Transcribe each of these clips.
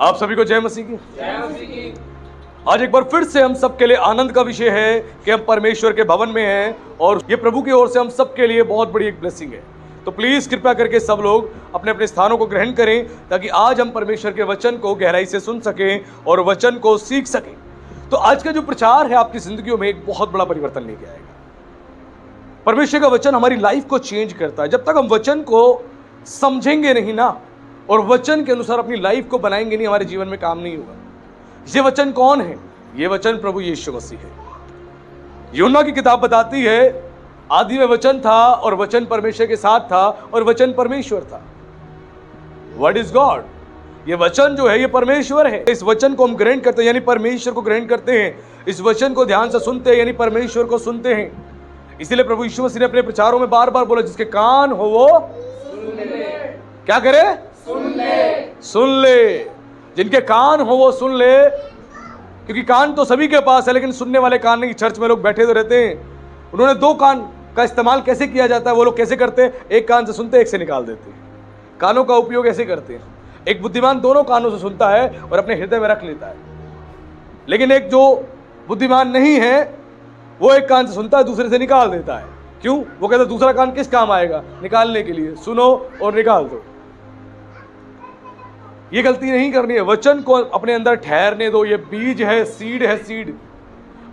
आप सभी को जय मसीह की। आज एक बार फिर से हम सबके लिए आनंद का विषय है कि हम परमेश्वर के भवन में हैं और ये प्रभु की ओर से हम सबके लिए बहुत बड़ी एक ब्लेसिंग है। तो प्लीज कृपया करके सब लोग अपने अपने स्थानों को ग्रहण करें ताकि आज हम परमेश्वर के वचन को गहराई से सुन सकें और वचन को सीख सकें। तो आज का जो प्रचार है आपकी जिंदगियों में एक बहुत बड़ा परिवर्तन लेके आएगा। परमेश्वर का वचन हमारी लाइफ को चेंज करता है। जब तक हम वचन को समझेंगे नहीं ना और वचन के अनुसार अपनी लाइफ को बनाएंगे नहीं, हमारे जीवन में काम नहीं होगा। ये वचन कौन है? ये वचन प्रभु यीशु मसीह है। यूहन्ना की किताब बताती है आदि में वचन था और वचन परमेश्वर के साथ था और वचन परमेश्वर था। What is God? ये वचन जो है ये परमेश्वर है। इस वचन को हम ग्रहण करते हैं यानी परमेश्वर को ग्रहण करते हैं। इस वचन को ध्यान से सुनते हैं यानी परमेश्वर को सुनते हैं। इसीलिए प्रभु यीशु मसीह ने अपने प्रचारों में बार बार बोला जिसके कान हो वो सुन ले। क्या करे? सुन ले। जिनके कान हो वो सुन ले, क्योंकि कान तो सभी के पास है लेकिन सुनने वाले कान नहीं। चर्च में लोग बैठे तो रहते हैं, उन्होंने दो कान का इस्तेमाल कैसे किया जाता है वो लोग कैसे करते हैं? एक कान से सुनते एक से निकाल देते हैं। कानों का उपयोग ऐसे करते हैं। एक बुद्धिमान दोनों कानों से सुनता है और अपने हृदय में रख लेता है, लेकिन एक जो बुद्धिमान नहीं है वो एक कान से सुनता है दूसरे से निकाल देता है। क्यों? वो कहता है दूसरा कान किस काम आएगा? निकालने के लिए। सुनो और निकाल दो। ये गलती नहीं करनी है। वचन को अपने अंदर ठहरने दो। ये बीज है, सीड है। सीड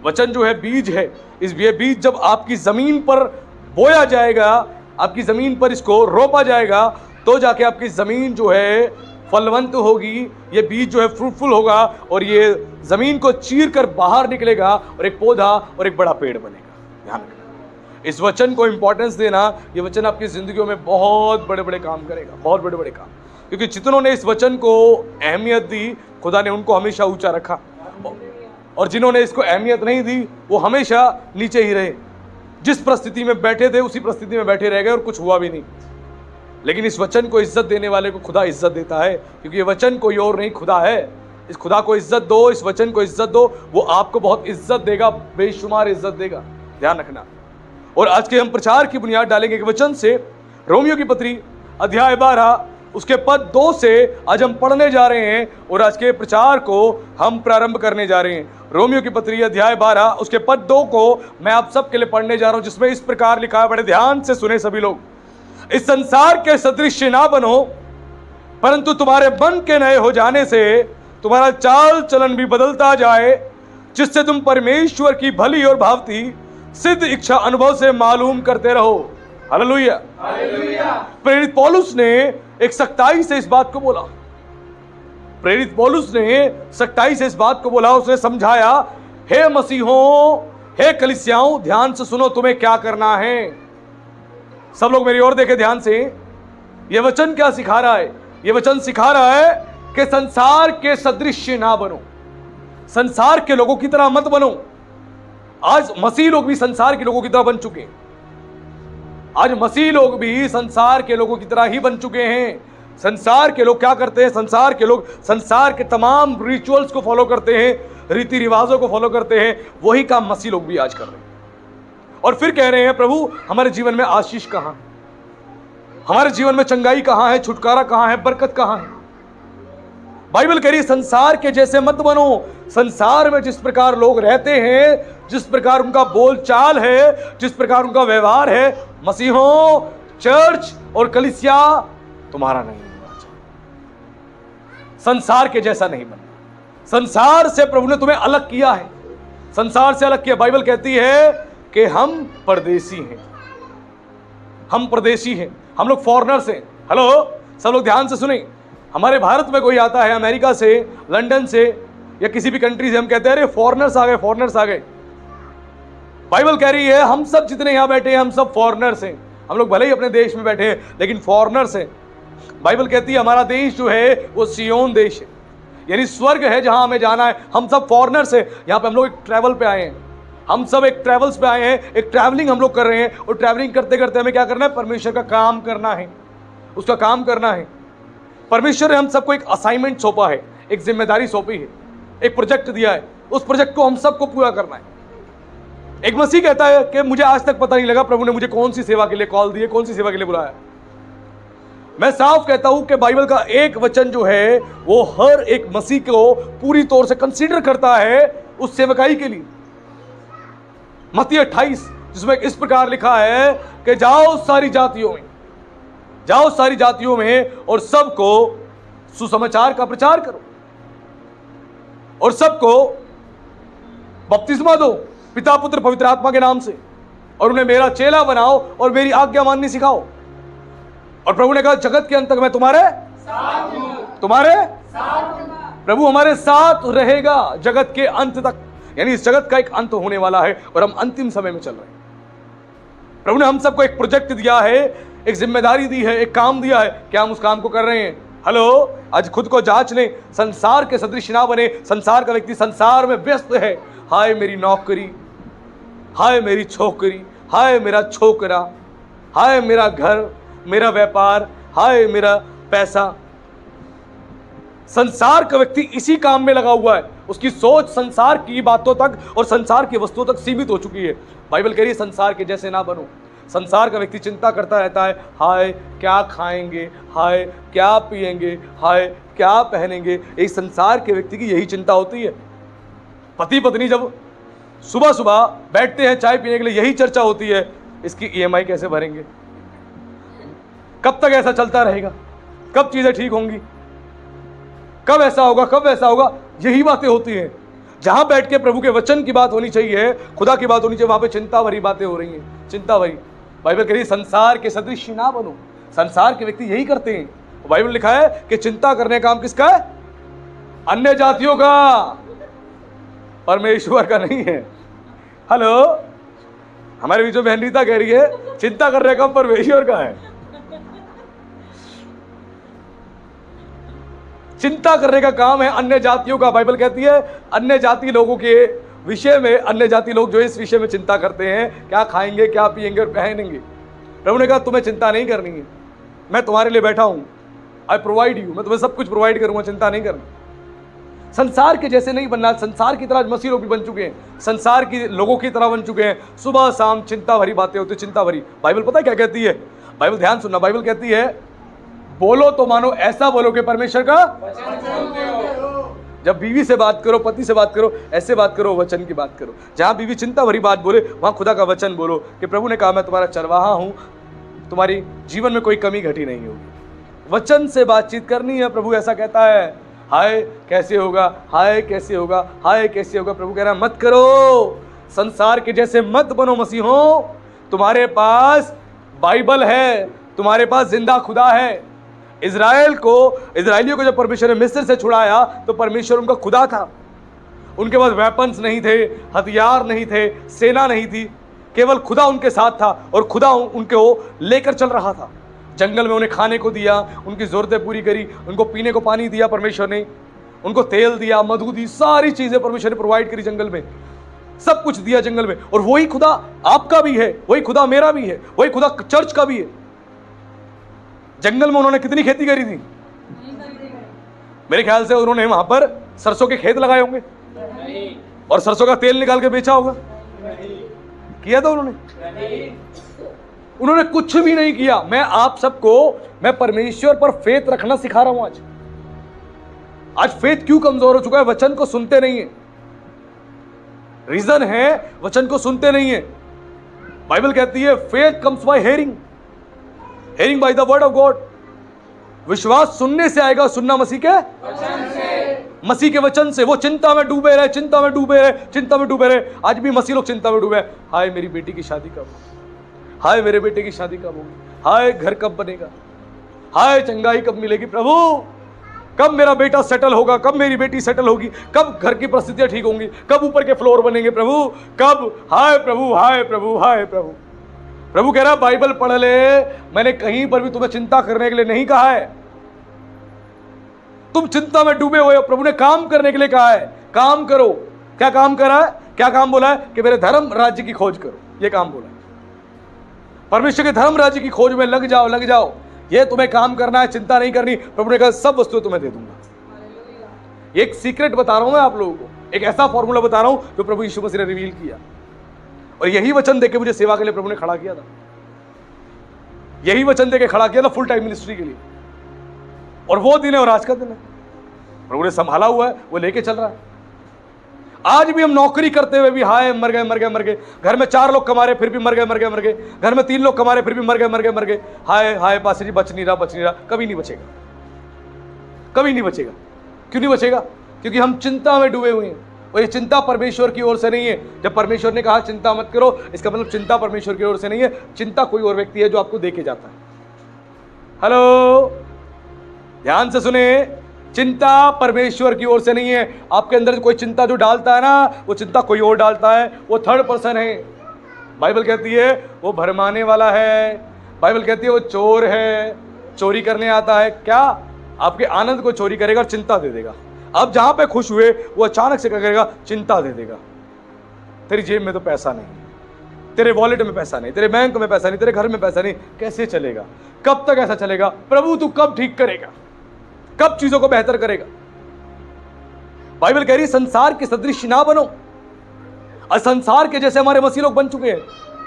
वचन जो है बीज है। ये बीज जब आपकी जमीन पर बोया जाएगा, आपकी जमीन पर इसको रोपा जाएगा, तो जाके आपकी जमीन जो है फलवंत होगी। ये बीज जो है फ्रूटफुल होगा और ये जमीन को चीर कर बाहर निकलेगा और एक पौधा और एक बड़ा पेड़ बनेगा। ध्यान रखना, इस वचन को इंपॉर्टेंस देना। ये वचन आपकी जिंदगियों में बहुत बड़े बड़े काम करेगा, बहुत बड़े बड़े काम। क्योंकि जितनों ने इस वचन को अहमियत दी, खुदा ने उनको हमेशा ऊंचा रखा, और जिन्होंने इसको अहमियत नहीं दी वो हमेशा नीचे ही रहे। जिस परिस्थिति में बैठे थे उसी परिस्थिति में बैठे रह गए और कुछ हुआ भी नहीं। लेकिन इस वचन को इज्जत देने वाले को खुदा इज्जत देता है, क्योंकि ये वचन कोई और नहीं, खुदा है। इस खुदा को इज्जत दो, इस वचन को इज्जत दो, वो आपको बहुत इज्जत देगा, बेशुमार इज्जत देगा। ध्यान रखना। और आज के हम प्रचार की बुनियाद डालेंगे कि वचन से। रोमियो की पत्री अध्याय 12 उसके पद 2 से आज हम पढ़ने जा रहे हैं और आज के प्रचार को हम प्रारंभ करने जा रहे हैं। रोमियो की पत्री अध्याय 12 उसके पद 2 को मैं आप सबके लिए पढ़ने जा रहा हूं, जिसमें इस प्रकार लिखा है। बड़े ध्यान से सुने सभी लोग। इस संसार के सदृश ना बनो, परंतु तुम्हारे मन के नए हो जाने से तुम्हारा चाल चलन भी बदलता जाए, जिससे तुम परमेश्वर की भली और भावती सिद्ध इच्छा अनुभव से मालूम करते रहो। हालेलुया। प्रेरित पौलुस ने एक सख्ताई से इस बात को बोला। प्रेरित पौलुस ने सख्ताई से इस बात को बोला। उसने समझाया, हे मसीहों, हे कलीसियाओं, ध्यान से सुनो तुम्हें क्या करना है। सब लोग मेरी ओर देखें ध्यान से। यह वचन क्या सिखा रहा है? यह वचन सिखा रहा है कि संसार के सदृश ना बनो, संसार के लोगों की तरह मत बनो। आज मसीह लोग भी संसार के लोगों की तरह बन चुके हैं। आज मसीह लोग भी संसार के लोगों की तरह ही बन चुके हैं। संसार के लोग क्या करते हैं? संसार के लोग संसार के तमाम रिचुअल्स को फॉलो करते हैं, रीति रिवाजों को फॉलो करते हैं। वही काम मसीह लोग भी आज कर रहे हैं और फिर कह रहे हैं, प्रभु हमारे जीवन में आशीष कहां, हमारे जीवन में चंगाई कहां है, छुटकारा कहां है, बरकत कहां है? बाइबल कह रही है संसार के जैसे मत बनो। संसार में जिस प्रकार लोग रहते हैं, जिस प्रकार उनका बोलचाल है, जिस प्रकार उनका व्यवहार है, मसीहों, चर्च और कलीसिया तुम्हारा नहीं होना चाहिए। संसार के जैसा नहीं बनना। संसार से प्रभु ने तुम्हें अलग किया है, संसार से अलग किया। बाइबल कहती है कि हम परदेसी हैं, हम परदेसी हैं, हम लोग फॉरेनर्स हैं। हेलो, सब लोग ध्यान से सुने। हमारे भारत में कोई आता है अमेरिका से, लंदन से या किसी भी कंट्री से, हम कहते हैं अरे फॉरेनर्स आ गए, फॉरेनर्स आ गए। बाइबल कह रही है हम सब जितने यहां बैठे हैं हम सब फॉरेनर्स हैं। हम लोग भले ही अपने देश में बैठे हैं लेकिन फॉरेनर्स हैं। बाइबल कहती है हमारा देश जो है वो सियोन देश है, यानी स्वर्ग है जहां हमें जाना है। हम सब फॉरेनर्स हैं। यहां पे हम लोग एक ट्रैवल पे आए हैं, हम सब एक ट्रैवल्स पे आए हैं, एक ट्रैवलिंग हम लोग कर रहे हैं। और ट्रैवलिंग करते करते हमें क्या करना है? परमेश्वर का काम करना है, उसका काम करना है। परमेश्वर ने हम सबको एक असाइनमेंट सौंपा है, एक जिम्मेदारी सौंपी है, एक प्रोजेक्ट दिया है। उस प्रोजेक्ट को हम सबको पूरा करना है। एक मसीह कहता है कि मुझे आज तक पता नहीं लगा प्रभु ने मुझे कौन सी सेवा के लिए कॉल दी है, कौन सी सेवा के लिए बुलाया। मैं साफ कहता हूं कि बाइबल का एक वचन जो है वो हर एक मसीह को पूरी तौर से कंसीडर करता है उस सेवकाई के लिए। मत्ती 28 जिसमें इस प्रकार लिखा है कि जाओ सारी जातियों में, जाओ सारी जातियों में और सबको सुसमाचार का प्रचार करो और सबको बपतिस्मा दो पिता पुत्र पवित्र आत्मा के नाम से और उन्हें मेरा चेला बनाओ और मेरी आज्ञा माननी सिखाओ। और प्रभु ने कहा जगत के अंत तक मैं तुम्हारे साथ हूं, तुम्हारे साथ हूं। प्रभु हमारे साथ रहेगा जगत के अंत तक, यानी इस जगत का एक अंत होने वाला है और हम अंतिम समय में चल रहे हैं। प्रभु ने हम सबको एक प्रोजेक्ट दिया है, एक जिम्मेदारी दी है, एक काम दिया है। क्या हम उस काम को कर रहे हैं? हेलो, आज खुद को जांच लें, संसार के सदृश ना बने। संसार का व्यक्ति संसार में व्यस्त है। हाय मेरी नौकरी, हाय मेरी छोकरी, हाय मेरा छोकरा, हाय मेरा घर, मेरा व्यापार, हाय मेरा पैसा। संसार का व्यक्ति इसी काम में लगा हुआ है। उसकी सोच संसार की बातों तक और संसार की वस्तुओं तक सीमित हो चुकी है। बाइबल कह रही है संसार के जैसे ना बनो। संसार का व्यक्ति चिंता करता रहता है, हाय क्या खाएंगे, हाय क्या पिएंगे, हाय क्या पहनेंगे। एक संसार के व्यक्ति की यही चिंता होती है। पति पत्नी जब सुबह सुबह बैठते हैं चाय पीने के लिए, यही चर्चा होती है, इसकी ईएमआई कैसे भरेंगे, कब तक ऐसा चलता रहेगा, कब चीजें ठीक होंगी, कब ऐसा होगा, कब ऐसा होगा। यही बातें होती हैं। जहां बैठ के प्रभु के वचन की बात होनी चाहिए, खुदा की बात होनी चाहिए, वहां पे चिंता भरी बातें हो रही हैं, चिंता भरी। बाइबल कह रही है संसार के सदृश ना बनो। संसार के व्यक्ति यही करते हैं। बाइबल लिखा है कि चिंता करने का काम किसका है? अन्य जातियों का, परमेश्वर का नहीं है। हेलो, हमारे बीच में बहन रीता कह रही है चिंता करने का काम परमेश्वर का है। चिंता करने का काम है अन्य जातियों का। बाइबल कहती है अन्य जाति लोगों के विषय में, अन्य जाति लोग जो इस विषय में चिंता करते हैं, क्या खाएंगे, क्या पिएंगे और पहनेंगे। प्रभु ने कहा तुम्हें चिंता नहीं करनी है, मैं तुम्हारे लिए बैठा हूं। आई प्रोवाइड यू, मैं तुम्हें सब कुछ प्रोवाइड करूंगा, चिंता नहीं करनी। संसार के जैसे नहीं बनना। संसार की तरह मसीह लोग भी बन चुके हैं, संसार के लोगों की तरह बन चुके हैं। सुबह शाम चिंता भरी बातें होती, चिंता भरी। बाइबल पता है क्या कहती है? बाइबल ध्यान सुनना, बाइबल कहती है बोलो तो मानो ऐसा बोलो कि परमेश्वर का वचन सुनते हो। जब बीवी से बात करो, पति से बात करो, ऐसे बात करो, वचन की बात करो। जहां बीवी चिंता भरी बात बोले, वहां खुदा का वचन बोलो कि प्रभु ने कहा मैं तुम्हारा चरवाहा हूं, तुम्हारी जीवन में कोई कमी घटी नहीं होगी। वचन से बातचीत करनी है। प्रभु ऐसा कहता है, हाय कैसे होगा, हाय कैसे होगा, हाय कैसे होगा। प्रभु कह रहा है मत करो, संसार के जैसे मत बनो मसीहों। तुम्हारे पास बाइबल है, तुम्हारे पास जिंदा खुदा है। इजरायलियों को जब परमेश्वर ने मिस्र से छुड़ाया तो परमेश्वर उनका खुदा था। उनके पास वेपन्स नहीं थे, हथियार नहीं थे, सेना नहीं थी, केवल खुदा उनके साथ था और खुदा उनको लेकर चल रहा था। जंगल में उन्हें खाने को दिया, उनकी जरूरतें पूरी करी, उनको पीने को पानी दिया परमेश्वर ने, उनको तेल दिया, मधु दी, सारी चीजें परमेश्वर ने प्रोवाइड करी। जंगल में सब कुछ दिया जंगल में। और वही खुदा आपका भी है, वही खुदा मेरा भी है, वही खुदा चर्च का भी है। जंगल में उन्होंने कितनी खेती करी थी? मेरे ख्याल से उन्होंने वहां पर सरसों के खेत लगाए होंगे और सरसों का तेल निकाल के बेचा होगा। किया था उन्होंने कुछ भी नहीं किया। मैं आप सबको, मैं परमेश्वर पर फेथ रखना सिखा रहा हूं। आज फेथ क्यों कमजोर हो चुका है? वचन को सुनते नहीं है। रीजन है वचन को सुनते नहीं है। बाइबल कहती है faith comes by hearing, hearing by the word of God. विश्वास सुनने से आएगा, सुनना मसीह के वचन से, मसीह के वचन से। वो चिंता में डूबे रहे, चिंता में डूबे रहे, चिंता में डूबे रहे। आज भी मसीह लोग चिंता में डूबे। हाय मेरी बेटी की शादी कब होगी, हाय मेरे बेटे की शादी कब होगी, हाय घर कब बनेगा, हाय चंगाई कब मिलेगी, प्रभु कब मेरा बेटा सेटल होगा, कब मेरी बेटी सेटल होगी, कब घर की परिस्थितियां ठीक होंगी, कब ऊपर के फ्लोर बनेंगे प्रभु, कब। हाय प्रभु, हाय प्रभु, हाय प्रभु। प्रभु कह रहा बाइबल पढ़ ले, मैंने कहीं पर भी तुम्हें चिंता करने के लिए नहीं कहा है। तुम चिंता में डूबे हुए हो, प्रभु ने काम करने के लिए कहा है। काम करो। क्या काम करा है? क्या काम बोला है? कि मेरे धर्म राज्य की खोज करो, ये काम बोला है। परमेश्वर के धर्म राज्य की खोज में लग जाओ, लग जाओ। ये तुम्हें काम करना है, चिंता नहीं करनी। प्रभु ने कहा सब वस्तुएं तुम्हें दे दूंगा। एक सीक्रेट बता रहा हूं मैं आप लोगों को, एक ऐसा फॉर्मूला बता रहा हूं जो प्रभु यीशु मसीह ने रिवील किया। और यही वचन देके मुझे सेवा के लिए प्रभु ने खड़ा किया था। यही वचन देके खड़ा किया था फुल टाइम मिनिस्ट्री के लिए। और वो दिन है और आज का दिन है। प्रभु ने संभाला हुआ है, वो लेके चल रहा है। आज भी हम नौकरी करते हुए भी हाय मर गए मर गए मर गए, घर में 4 लोग कमा रहे फिर भी मर गए मर गए मर गए, घर में 3 लोग कमा रहे फिर भी मर गए मर गए मर गए, हाय हाय पास्टर जी बच नहीं रहा, कभी नहीं बचेगा, कभी नहीं बचेगा। क्यों नहीं बचेगा? क्योंकि हम चिंता में डूबे हुए हैं, और ये चिंता परमेश्वर की ओर से नहीं है। जब परमेश्वर ने कहा चिंता मत करो, इसका मतलब चिंता परमेश्वर की ओर से नहीं है, चिंता कोई और व्यक्ति है जो आपको देके जाता है। हेलो, ध्यान से सुने, चिंता परमेश्वर की ओर से नहीं है। आपके अंदर कोई चिंता जो डालता है ना, वो चिंता कोई और डालता है, वो थर्ड पर्सन है। बाइबल कहती है वो भरमाने वाला है, बाइबल कहती है वो चोर है, चोरी करने आता है। क्या? आपके आनंद को चोरी करेगा और चिंता दे देगा। अब जहां पे खुश हुए वो अचानक से क्या करेगा? चिंता दे देगा। तेरी जेब में तो पैसा नहीं, तेरे वॉलेट में पैसा नहीं, तेरे बैंक में पैसा नहीं, तेरे घर में पैसा नहीं, कैसे चलेगा? कब तक ऐसा चलेगा? प्रभु तू कब ठीक करेगा? कब चीजों को बेहतर करेगा? बाइबल कह रही है संसार के सदृश ना बनो। और संसार के जैसे हमारे मसीह लोग बन चुके हैं,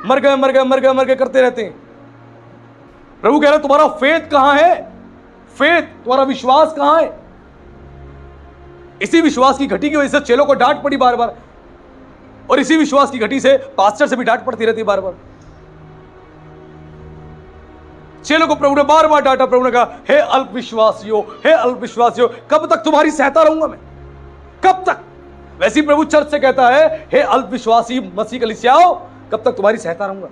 मर गए मर गए मर गए मर गए करते रहते हैं। प्रभु कह रहे तुम्हारा फेथ कहां है? फेथ, तुम्हारा विश्वास कहां है? इसी विश्वास की घटी की वजह से चेलों को डांट पड़ी बार बार, और इसी विश्वास की घटी से पास्टर से भी डांट पड़ती रहती बार बार। चेलों को प्रभु ने बार बार डांटा। प्रभु ने कहा हे अल्पविश्वासियों, हे अल्पविश्वासियों, कब तक तुम्हारी सहता रहूंगा मैं? कब तक? वैसे ही प्रभु चर्च से कहता है हे अल्पविश्वासी मसीह कलीसियाओं, कब तक तुम्हारी सहता रहूंगा?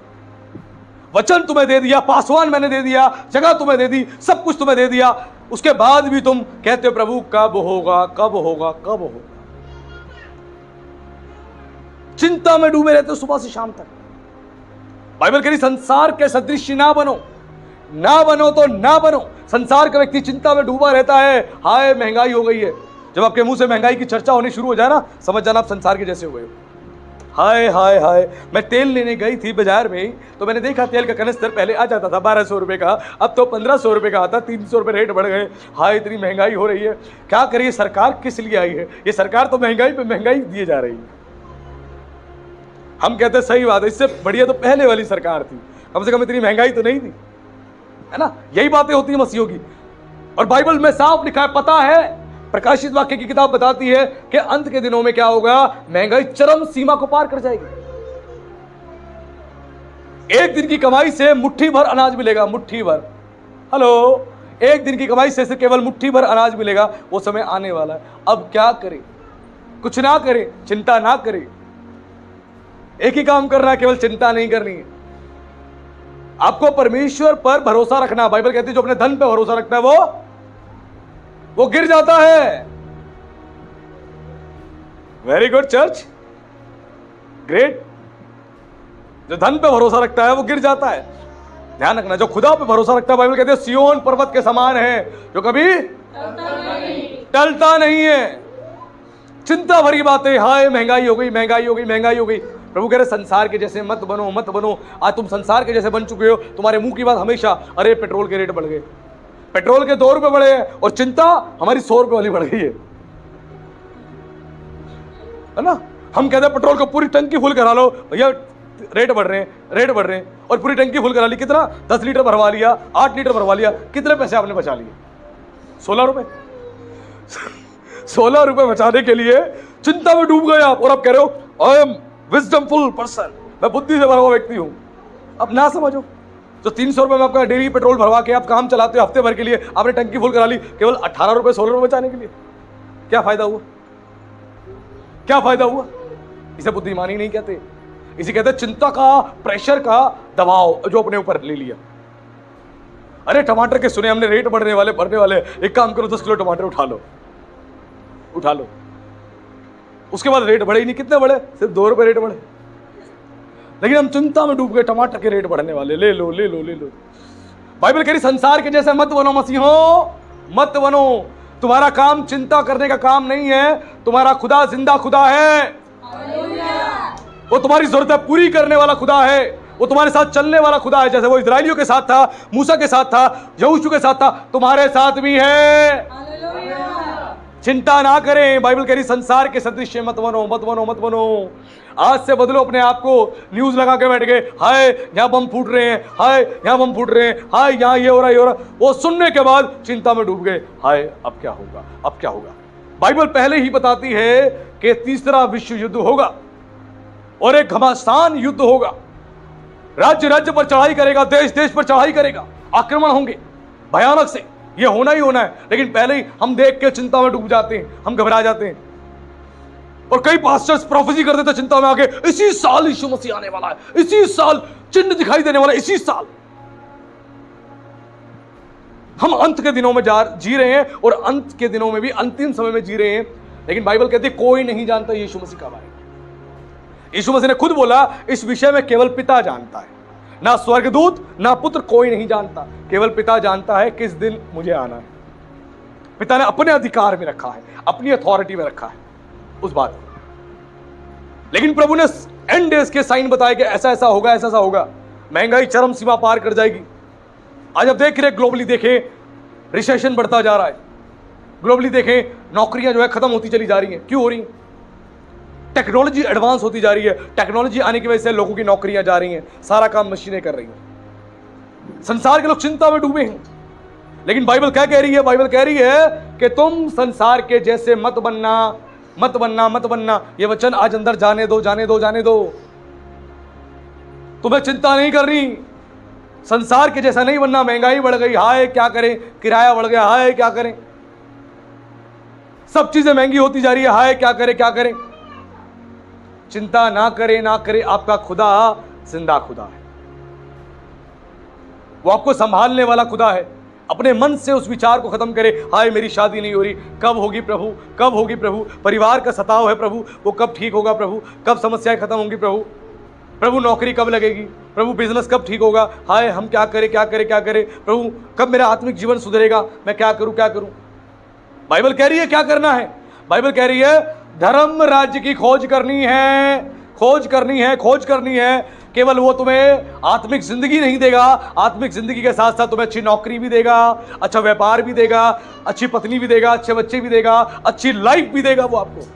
वचन तुम्हें दे दिया, पासवान मैंने दे दिया, जगह तुम्हें दे दी, सब कुछ तुम्हें दे दिया, उसके बाद भी तुम कहते हो प्रभु कब होगा कब होगा कब होगा। चिंता में डूबे रहते हो सुबह से शाम तक। बाइबल कह रही संसार के सदृश ना बनो, ना बनो तो ना बनो। संसार का व्यक्ति चिंता में डूबा रहता है, हाय महंगाई हो गई है। जब आपके मुंह से महंगाई की चर्चा होनी शुरू हो जाए ना, समझ जाना आप संसार के जैसे हो गए हो। हाय हाय हाय, मैं तेल लेने गई थी बाजार में, तो मैंने देखा तेल का कनस्तर पहले आ जाता था 1200 रुपए का, अब तो 1500 रुपए का आता, 300 रुपए रेट बढ़ गए। हाय इतनी महंगाई हो रही है, क्या करिए? सरकार किस लिए आई है? ये सरकार तो महंगाई पे महंगाई दिए जा रही है। हम कहते सही बात है, इससे बढ़िया तो पहले वाली सरकार थी, कम से कम इतनी महंगाई तो नहीं थी, है ना? यही बातें होती है मसीहों की। और बाइबल में साफ लिखा है, पता है, प्रकाशित वाक्य की किताब बताती है कि अंत के दिनों में क्या होगा? महंगाई चरम सीमा को पार कर जाएगी। एक दिन की कमाई से मुट्ठी भर अनाज मिलेगा, मुट्ठी भर। हेलो, एक दिन की कमाई से केवल मुट्ठी भर अनाज मिलेगा। वो समय आने वाला है। अब क्या करें? कुछ ना करें, चिंता ना करें। एक ही काम करना है, केवल चिंता नहीं करनी है। आपको परमेश्वर पर भरोसा रखना। बाइबल कहती है जो अपने धन पर भरोसा रखता है वो गिर जाता है। Very good church, great. जो धन पे भरोसा रखता है वो गिर जाता है। ध्यान रखना, जो खुदा पे भरोसा रखता है, बाइबल कहती है सियोन पर्वत के समान है, जो कभी टलता नहीं है। चिंता भरी बातें, हाय महंगाई हो गई महंगाई हो गई महंगाई हो गई। प्रभु कह रहे संसार के जैसे मत बनो मत बनो। आज तुम संसार के जैसे बन चुके हो, तुम्हारे मुंह की बात हमेशा अरे पेट्रोल के रेट बढ़ गए, पेट्रोल के 2 रुपए बढ़े हैं, और चिंता हमारी 100 रुपए वाली बढ़ गई है ना? हम कहते हैं पेट्रोल को पूरी टंकी फुल करा लो, भैया रेट बढ़ रहे हैं रेट बढ़ रहे हैं, और पूरी टंकी फुल करा ली। कितना? 10 लीटर भरवा लिया, 8 लीटर भरवा लिया, कितने पैसे आपने बचा लिए? 16 रुपए। 16 रुपए बचाने के लिए चिंता में डूब गए आप, और आप कह रहे हो आई एम विजडमफुल पर्सन, मैं बुद्धि से भरा हुआ व्यक्ति हूं। अब ना समझो, तो 300 रुपए में आपका डेली पेट्रोल भरवा के आप काम चलाते हो, हफ्ते भर के लिए आपने टंकी फुल करा ली, केवल 18 रुपए 16 रुपए बचाने के लिए। क्या फायदा हुआ? क्या फायदा हुआ? इसे बुद्धिमानी नहीं कहते, इसे कहते चिंता का, प्रेशर का दबाव जो अपने ऊपर ले लिया। अरे टमाटर के सुने हमने रेट बढ़ने वाले बढ़ने वाले, एक काम करो 10 किलो टमाटर उठा लो, उठा लो। उसके बाद रेट बढ़े ही नहीं। कितने बढ़े? सिर्फ 2 रुपए रेट बढ़े। लेकिन हम चिंता में डूब गए, टमाटर के रेट बढ़ने वाले, ले लो ले लो ले लो। बाइबल कह रही संसार के जैसे मत बनो मसीहों, मत बनो। तुम्हारा काम चिंता करने का काम नहीं है, तुम्हारा खुदा जिंदा खुदा है। वो तुम्हारी जरूरतें पूरी करने वाला खुदा है, वो तुम्हारे साथ चलने वाला खुदा है। जैसे वो इजराइलियों के साथ था, मूसा के साथ था, यहोशू के साथ था, तुम्हारे साथ भी है। चिंता ना करें। बाइबल कह रही संसार के सदृश मत बनो, मत बनो, मत बनो। आज से बदलो अपने आप को। न्यूज लगा के बैठ गए, हाय यहां बम फूट रहे हैं, हाय यहां बम फूट रहे हैं, हाय यहां ये हो रहा, ये हो रहा। वो सुनने के बाद चिंता में डूब गए, हाय अब क्या होगा, अब क्या होगा। बाइबल पहले ही बताती है कि तीसरा विश्व युद्ध होगा और एक घमासान युद्ध होगा। राज्य राज्य पर चढ़ाई करेगा, देश देश पर चढ़ाई करेगा, आक्रमण होंगे भयानक से, ये होना ही होना है। लेकिन पहले ही हम देख के चिंता में डूब जाते हैं, हम घबरा जाते हैं। और कई पास्टर्स प्रोफेसी कर देते चिंता में आके, इसी साल यीशु मसीह आने वाला है, इसी साल चिन्ह दिखाई देने वाला है, इसी साल। हम अंत के दिनों में जी रहे हैं और अंत के दिनों में भी अंतिम समय में जी रहे हैं। लेकिन बाइबल कहती है कोई नहीं जानता यीशु मसीह कब आएगा। यीशु मसीह ने खुद बोला इस विषय में केवल पिता जानता है, ना स्वर्गदूत ना पुत्र, कोई नहीं जानता, केवल पिता जानता है किस दिन मुझे आना है। पिता ने अपने अधिकार में रखा है, अपनी अथॉरिटी में रखा है उस बात को। लेकिन प्रभु ने एंड डेज के साइन बताए कि ऐसा ऐसा होगा, ऐसा ऐसा होगा। महंगाई चरम सीमा पार कर जाएगी। आज आप देख रहे ग्लोबली देखें, रिसेशन बढ़ता जा रहा है। ग्लोबली देखें, नौकरियां जो है खत्म होती चली जा रही हैं। क्यों हो रही हैं? टेक्नोलॉजी एडवांस होती जा रही है। टेक्नोलॉजी आने की वजह से लोगों की नौकरियां जा रही हैं, सारा काम मशीनें कर रही हैं। संसार के लोग चिंता में डूबे हैं। लेकिन बाइबल क्या कह रही है? बाइबल कह रही है कि तुम संसार के जैसे मत बनना, मत बनना, मत बनना। ये वचन आज अंदर जाने दो, जाने दो, जाने दो। तुम्हें चिंता नहीं करनी, संसार के जैसा नहीं बनना। महंगाई बढ़ गई, हाय क्या करें, किराया बढ़ गया, हाय क्या करें, सब चीजें महंगी होती जा रही है, हाय क्या करें, क्या करें। चिंता ना करे, ना करे। आपका खुदा जिंदा खुदा है, वो आपको संभालने वाला खुदा है। अपने मन से उस विचार को खत्म करे, हाय मेरी शादी नहीं हो रही, कब होगी प्रभु, कब होगी प्रभु। परिवार का सताव है प्रभु, वो कब ठीक होगा प्रभु, कब समस्याएं खत्म होंगी प्रभु। प्रभु नौकरी कब लगेगी प्रभु, बिजनेस कब ठीक होगा, हाय हम क्या करें, क्या करें, क्या करें प्रभु, कब मेरा आत्मिक जीवन सुधरेगा, मैं क्या करूं, क्या करूं। बाइबल कह रही है क्या करना है? बाइबल कह रही है धर्म राज्य की खोज करनी है, खोज करनी है, खोज करनी है। केवल वो तुम्हें आत्मिक जिंदगी नहीं देगा, आत्मिक जिंदगी के साथ साथ तुम्हें अच्छी नौकरी भी देगा, अच्छा व्यापार भी देगा, अच्छी पत्नी भी देगा, अच्छे बच्चे भी देगा, अच्छी लाइफ भी देगा वो आपको।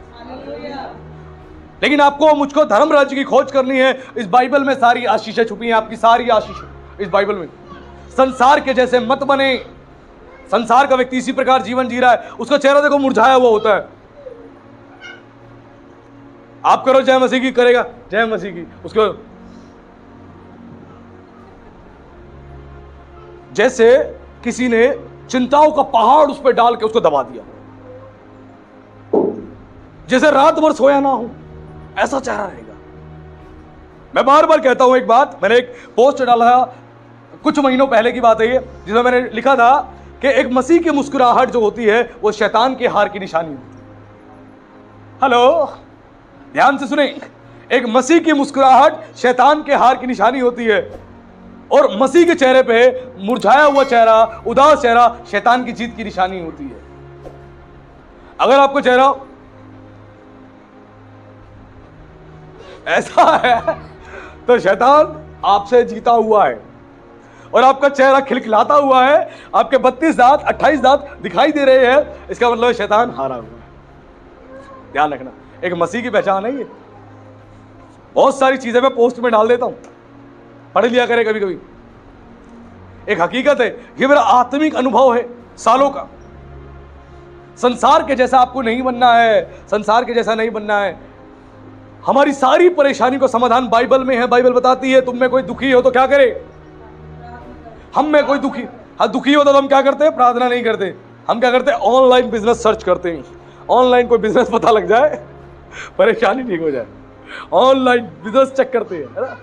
लेकिन आपको मुझको धर्म राज्य की खोज करनी है। इस बाइबल में सारी आशीषें छुपी हैं, आपकी सारी आशीषें इस बाइबल में। संसार के जैसे मत बने। संसार का व्यक्ति इसी प्रकार जीवन जी रहा है, उसका चेहरा देखो मुरझाया हुआ होता है। आप करो जय मसीह की, करेगा जय मसीह की, उसको जैसे किसी ने चिंताओं का पहाड़ उस पर डाल के उसको दबा दिया, जैसे रात भर सोया ना हो, ऐसा चेहरा रहेगा। मैं बार बार कहता हूं एक बात, मैंने एक पोस्ट डाला कुछ महीनों पहले की बात है ये, जिसमें मैंने लिखा था कि एक मसीह की मुस्कुराहट जो होती है वो शैतान के हार की निशानी होती है। हेलो, ध्यान से सुने, एक मसीह की मुस्कुराहट शैतान के हार की निशानी होती है। और मसीह के चेहरे पे मुरझाया हुआ चेहरा, उदास चेहरा शैतान की जीत की निशानी होती है। अगर आपको चेहरा ऐसा है तो शैतान आपसे जीता हुआ है। और आपका चेहरा खिलखिलाता हुआ है, आपके 32 दांत 28 दांत दिखाई दे रहे हैं, इसका मतलब शैतान हारा हुआ है। ध्यान रखना, एक मसीह की पहचान है ये। बहुत सारी चीजें मैं पोस्ट में डाल देता हूं, पढ़ लिया करें कभी कभी। एक हकीकत है, ये मेरा आत्मिक अनुभव है सालों का। संसार के जैसा आपको नहीं बनना है, संसार के जैसा नहीं बनना है। हमारी सारी परेशानी को समाधान बाइबल में है। बाइबल बताती है तुम में कोई दुखी हो तो क्या करे, हम में कोई दुखी, हाँ दुखी होता तो हम क्या करते हैं? प्रार्थना नहीं करते, हम क्या करते हैं? ऑनलाइन बिजनेस सर्च करते हैं। ऑनलाइन कोई बिजनेस पता लग जाए, परेशानी ठीक हो जाए, ऑनलाइन बिजनेस चेक करते हैं, है ना।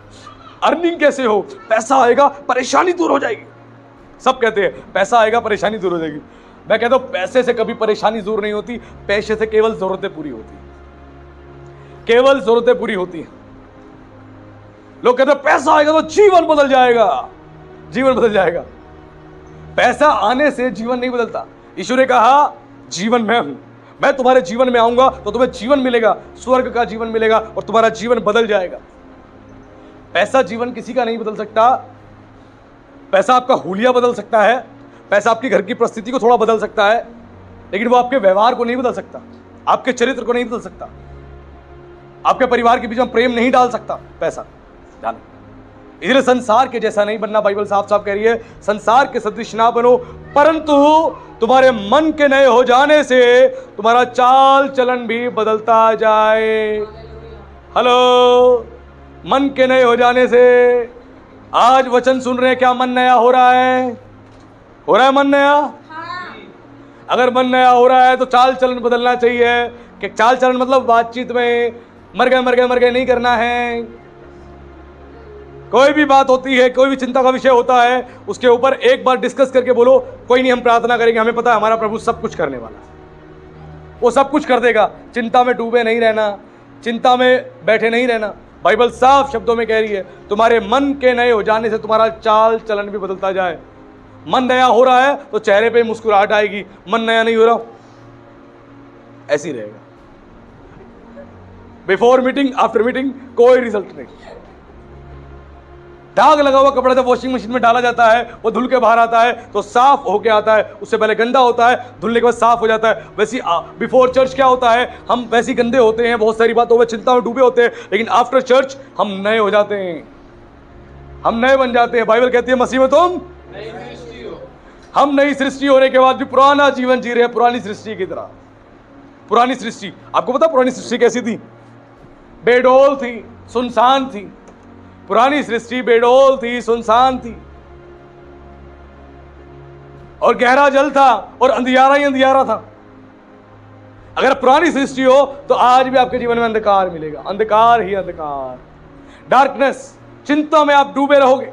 अर्निंग कैसे हो, पैसा आएगा परेशानी दूर हो जाएगी। सब कहते हैं पैसा आएगा परेशानी दूर हो जाएगी। मैं कहता हूं पैसे से कभी परेशानी दूर नहीं होती, पैसे से केवल जरूरतें पूरी होती है, केवल जरूरतें पूरी होती हैं। लोग कहते हैं पैसा आएगा तो जीवन बदल जाएगा, जीवन बदल जाएगा। पैसा आने से जीवन नहीं बदलता। यीशु ने कहा जीवन मैं हूं, मैं तुम्हारे जीवन में आऊंगा तो तुम्हें जीवन मिलेगा, स्वर्ग का जीवन मिलेगा और तुम्हारा जीवन बदल जाएगा। पैसा जीवन किसी का नहीं बदल सकता। पैसा आपका हुलिया बदल सकता है, पैसा आपकी घर की परिस्थिति को थोड़ा बदल सकता है, लेकिन वो आपके व्यवहार को नहीं बदल सकता, आपके चरित्र को नहीं बदल सकता, आपके परिवार के बीच में प्रेम नहीं डाल सकता पैसा। जानो, इसलिए संसार के जैसा नहीं बनना। बाइबल साफ साफ कह रही है संसार के सदृश ना बनो, परंतु तुम्हारे मन के नए हो जाने से तुम्हारा चाल चलन भी बदलता जाए। हेलो, मन के नए हो जाने से। आज वचन सुन रहे हैं, क्या मन नया हो रहा है? हो रहा है मन नया? अगर मन नया हो रहा है तो चाल चलन बदलना चाहिए। कि चाल चलन मतलब बातचीत में मर गए नहीं करना है। कोई भी बात होती है, कोई भी चिंता का विषय होता है, उसके ऊपर एक बार डिस्कस करके बोलो, कोई नहीं हम प्रार्थना करेंगे, हमें पता है हमारा प्रभु सब कुछ करने वाला है, वो सब कुछ कर देगा। चिंता में डूबे नहीं रहना, चिंता में बैठे नहीं रहना। बाइबल साफ शब्दों में कह रही है तुम्हारे मन के नए हो जाने से तुम्हारा चाल चलन भी बदलता जाए। मन नया हो रहा है तो चेहरे पे मुस्कुराहट आएगी, मन नया नहीं हो रहा ऐसे ही रहेगा। बिफोर मीटिंग आफ्टर मीटिंग कोई रिजल्ट नहीं। दाग लगा हुआ कपड़ा जब वॉशिंग मशीन में डाला जाता है, वो धुल के बाहर आता है तो साफ होके आता है, उससे पहले गंदा होता है, धुलने के बाद साफ हो जाता है। वैसे बिफोर चर्च क्या होता है, हम वैसे गंदे होते हैं, बहुत सारी बातों में चिंता में डूबे होते हैं, लेकिन आफ्टर चर्च हम नए हो जाते हैं, हम नए बन जाते हैं। बाइबल कहती है मसीह में तुम हम नई सृष्टि होने के बाद भी पुराना जीवन जी रहे हैं, पुरानी सृष्टि की तरह। पुरानी सृष्टि, आपको पता पुरानी सृष्टि कैसी थी? बेडौल थी, सुनसान थी। पुरानी सृष्टि बेडौल थी, सुनसान थी, और गहरा जल था और अंधियारा ही अंधियारा था। अगर पुरानी सृष्टि हो तो आज भी आपके जीवन में अंधकार मिलेगा, अंधकार ही अंधकार, डार्कनेस। चिंता में आप डूबे रहोगे,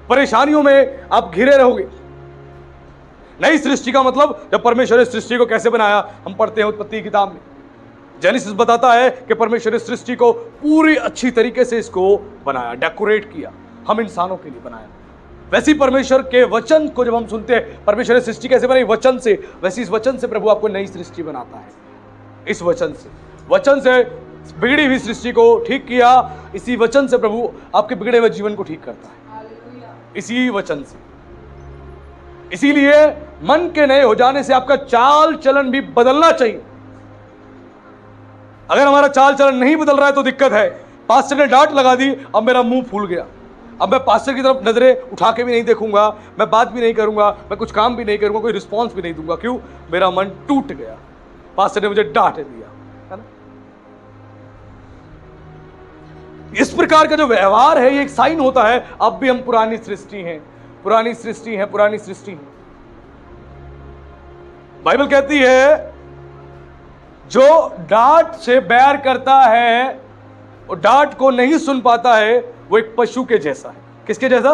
परेशानियों में आप घिरे रहोगे। नई सृष्टि का मतलब, जब परमेश्वर ने सृष्टि को कैसे बनाया, हम पढ़ते हैं उत्पत्ति की किताब में। जेनेसिस बताता है कि परमेश्वर ने सृष्टि को पूरी अच्छी तरीके से इसको बनाया, डेकोरेट किया, हम इंसानों के लिए बनाया। वैसी परमेश्वर के वचन को जब हम सुनते हैं, परमेश्वर ने सृष्टि कैसे बनाई? वचन से। वैसे इस वचन से प्रभु आपको नई सृष्टि बनाता है। इस वचन से बिगड़ी हुई सृष्टि को ठीक किया। इसी वचन से प्रभु आपके बिगड़े हुए जीवन को ठीक करता है, इसी वचन से। इसीलिए मन के नए हो जाने से आपका चाल चलन भी बदलना चाहिए। अगर हमारा चाल चलन नहीं बदल रहा है तो दिक्कत है। पास्टर ने डांट लगा दी, अब मेरा मुंह फूल गया, अब मैं पास्टर की तरफ नजरें उठा के भी नहीं देखूंगा, मैं बात भी नहीं करूंगा, मैं कुछ काम भी नहीं करूंगा, कोई रिस्पॉन्स भी नहीं दूंगा। क्यों? मेरा मन टूट गया, पास्टर ने मुझे डांट दिया, है ना। इस प्रकार का जो व्यवहार है ये एक साइन होता है अब भी हम पुरानी सृष्टि हैं, पुरानी सृष्टि हैं, पुरानी सृष्टि हैं। बाइबल कहती है जो डांट से बैर करता है और डांट को नहीं सुन पाता है, वो एक पशु के जैसा है। किसके जैसा?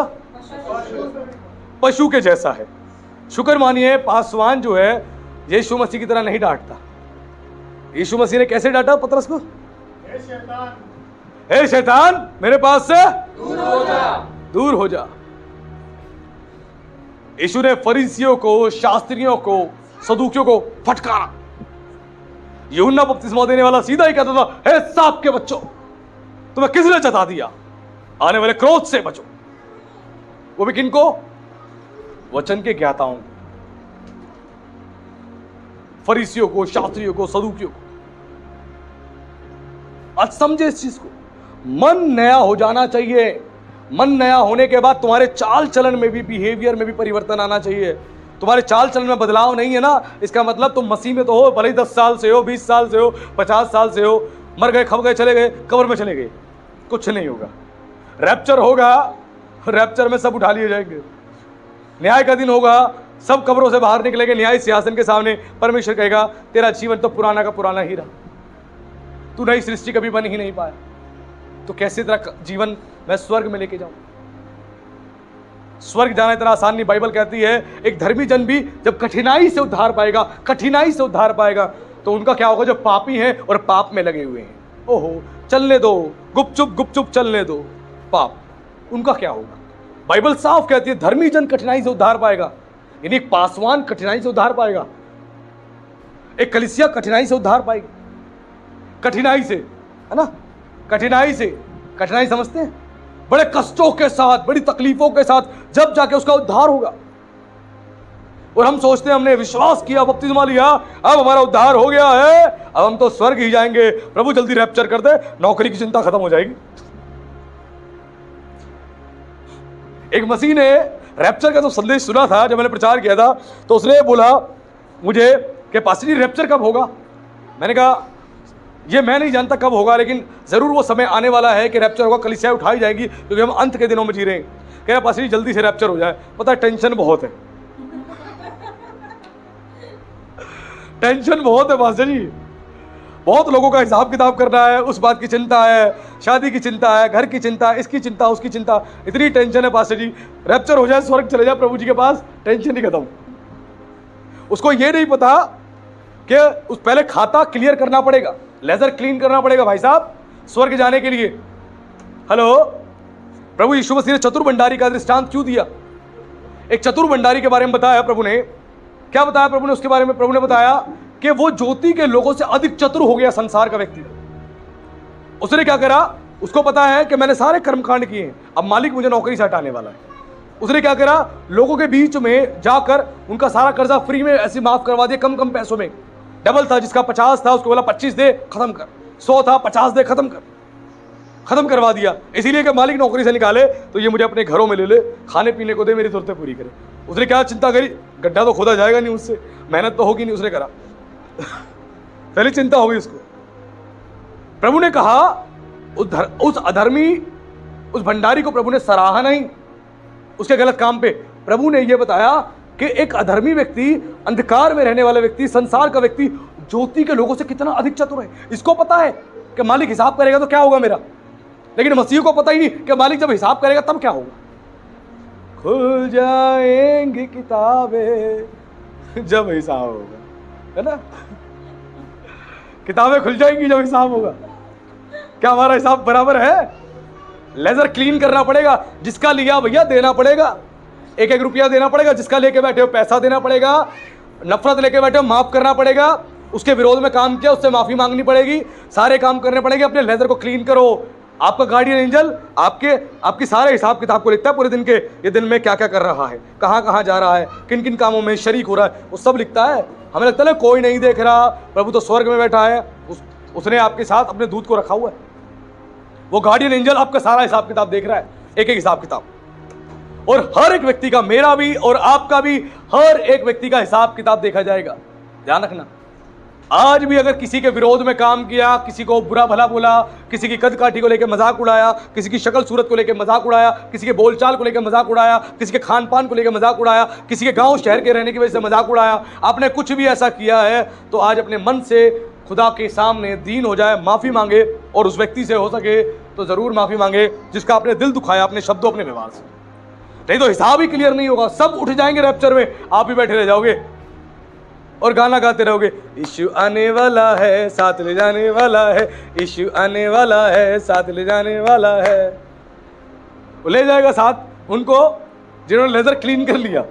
पशु के जैसा है। शुक्र मानिए पासवान जो है यीशु मसीह की तरह नहीं डांटता। यीशु मसीह ने कैसे डांटा पतरस को? हे शैतान मेरे पास से दूर हो जा, दूर हो जा। यीशु ने फरीसियों को, शास्त्रियों को, सदूकियों को फटकारा। यूहन्ना बपतिस्मा देने वाला सीधा ही कहता था, हे सांप के बच्चों, तुम्हें किसने चता दिया? आने वाले क्रोध से बचो। वो भी किनको? वचन के ज्ञाताओं को, फरीसियों को, शास्त्रियों को, सदूकियों को। आज समझे इस चीज को। मन नया हो जाना चाहिए। मन नया होने के बाद तुम्हारे चाल चलन में भी, बिहेवियर में भी परिवर्तन आना चाहिए। तुम्हारे चाल चलन में बदलाव नहीं है ना, इसका मतलब तुम मसीह में तो हो, भले ही 10 साल से हो, 20 साल से हो, 50 साल से हो, मर गए, खप गए, चले गए, कब्र में चले गए, कुछ नहीं होगा। रैप्चर होगा, रैप्चर में सब उठा लिए जाएंगे। न्याय का दिन होगा, सब कब्रों से बाहर निकलेंगे, न्याय सिंहासन के सामने। परमेश्वर कहेगा तेरा जीवन तो पुराना का पुराना ही रहा, तू नई सृष्टि कभी बन ही नहीं पाया, तो कैसे तेरा जीवन मैं स्वर्ग में लेके जाऊं? स्वर्ग जाना इतना आसान नहीं। बाइबल कहती है एक धर्मी जन भी जब कठिनाई से उद्धार पाएगा, कठिनाई से उद्धार पाएगा, तो उनका क्या होगा? जो पापी हैं और पाप में लगे हुए हैं, ओहो चलने दो, गुपचुप चलने दो पाप, उनका क्या होगा? बाइबल साफ कहती है धर्मी जन कठिनाई से उद्धार पाएगा। यानी एक पासवान कठिनाई से उद्धार पाएगा, एक कलीसिया कठिनाई से उद्धार पाएगी। कठिनाई से, है ना, कठिनाई से। कठिनाई समझते हैं? बड़े कष्टों के साथ, बड़ी तकलीफों के साथ जब जाके उसका उद्धार होगा। और हम सोचते हैं हमने विश्वास किया, बपतिस्मा लिया, अब हमारा उद्धार हो गया है, अब हम तो स्वर्ग ही जाएंगे, प्रभु जल्दी रैप्चर कर दे, नौकरी की चिंता खत्म हो जाएगी। एक मसीह ने रैप्चर का तो संदेश सुना था जब मैंने प्रचार किया था, तो उसने बोला मुझे कि पास्टर जी रैप्चर कब होगा। मैंने कहा ये मैं नहीं जानता कब होगा, लेकिन जरूर वो समय आने वाला है कि रैप्चर होगा, कलीसिया उठाई जाएगी, क्योंकि हम अंत के दिनों में जी रहे हैं। कह रहा पास्टर जी जल्दी से रैप्चर हो जाए। पता है टेंशन बहुत है, टेंशन बहुत है पास्टर जी, बहुत लोगों का हिसाब किताब करना है, उस बात की चिंता है, शादी की चिंता है, घर की चिंता, इसकी चिंता, उसकी चिंता, इतनी टेंशन है पास्टर जी, रैप्चर हो जाए, स्वर्ग चले जाए प्रभु जी के पास, टेंशन ही खत्म। उसको ये नहीं पता कि उस पहले खाता क्लियर करना पड़ेगा, लेजर क्लीन करना पड़ेगा भाई साहब स्वर्ग जाने के लिए। हेलो, प्रभु यीशु मसीह ने चतुर भंडारी का दृष्टांत क्यों दिया? एक चतुर भंडारी के बारे में बताया प्रभु ने। क्या बताया प्रभु ने उसके बारे में? प्रभु ने बताया कि वो ज्योति के लोगों से अधिक चतुर हो गया संसार का व्यक्ति। उसने क्या करा? उसको पता है कि मैंने सारे कर्मकांड किए हैं, अब मालिक मुझे नौकरी से हटाने वाला है। उसने क्या करा? लोगों के बीच में जाकर उनका सारा कर्जा फ्री में ऐसे माफ करवा दिया, कम कम पैसों में। डबल था, जिसका 50 था उसको बोला 25 दे, खत्म कर। 100 था, 50 दे, खत्म कर, खत्म करवा दिया। इसीलिए कि मालिक नौकरी से निकाले तो ये मुझे अपने घरों में ले ले, खाने पीने को दे, मेरी जरूरतें पूरी करे। उसने क्या चिंता करी? गड्ढा तो खोदा जाएगा नहीं उससे, मेहनत तो होगी नहीं, उसने करा। पहली चिंता होगी उसको। प्रभु ने कहा उस अधर्मी, उस भंडारी को प्रभु ने सराहा नहीं उसके गलत काम पे। प्रभु ने यह बताया कि एक अधर्मी व्यक्ति, अंधकार में रहने वाला व्यक्ति, संसार का व्यक्ति ज्योति के लोगों से कितना अधिक चतुर है। इसको पता है कि मालिक हिसाब करेगा तो क्या होगा मेरा, लेकिन मसीह को पता ही नहीं कि मालिक जब हिसाब करेगा तब क्या होगा। खुल जाएंगी किताबें जब हिसाब होगा, है ना? किताबें खुल जाएंगी जब हिसाब होगा। क्या हमारा हिसाब बराबर है? लेजर क्लीन करना पड़ेगा, जिसका लिया भैया देना पड़ेगा, 1-1 रुपया देना पड़ेगा, जिसका लेके बैठे हो पैसा देना पड़ेगा, नफरत लेके बैठे हो माफ करना पड़ेगा, उसके विरोध में काम किया उससे माफी मांगनी पड़ेगी, सारे काम करने पड़ेंगे। अपने लेजर को क्लीन करो। आपका गार्डियन एंजल आपकी सारे हिसाब किताब को लिखता है पूरे दिन के, ये दिन में क्या क्या कर रहा है, कहाँ कहाँ जा रहा है, किन किन कामों में शरीक हो रहा है, वो सब लिखता है। हमें लगता है ना कोई नहीं देख रहा, प्रभु तो स्वर्ग में बैठा है, उसने आपके साथ अपने दूत को रखा हुआ है। वो गार्डियन एंजल आपका सारा हिसाब किताब देख रहा है, एक एक हिसाब किताब। और हर एक व्यक्ति का, मेरा भी और आपका भी, हर एक व्यक्ति का हिसाब किताब देखा जाएगा। ध्यान रखना, आज भी अगर किसी के विरोध में काम किया, किसी को बुरा भला बोला, किसी की कद काठी को लेकर मजाक उड़ाया, किसी की शक्ल सूरत को लेकर मजाक उड़ाया, किसी के बोलचाल को लेकर मजाक उड़ाया, किसी के खान पान को लेकर मजाक उड़ाया, किसी के गांव शहर के रहने की वजह से मजाक उड़ाया, आपने कुछ भी ऐसा किया है तो आज अपने मन से खुदा के सामने दीन हो जाए, माफी मांगे, और उस व्यक्ति से हो सके तो जरूर माफी मांगे जिसका आपने दिल दुखाया अपने शब्दों, अपने व्यवहार से। नहीं तो हिसाब ही क्लियर नहीं होगा, सब उठ जाएंगे रैप्चर में, आप ही बैठे रह जाओगे और गाना गाते रहोगे, यीशु आने वाला है, साथ ले जाने वाला है, यीशु आने वाला है, साथ ले जाने वाला है। वो ले जाएगा साथ उनको जिन्होंने लेजर क्लीन कर लिया,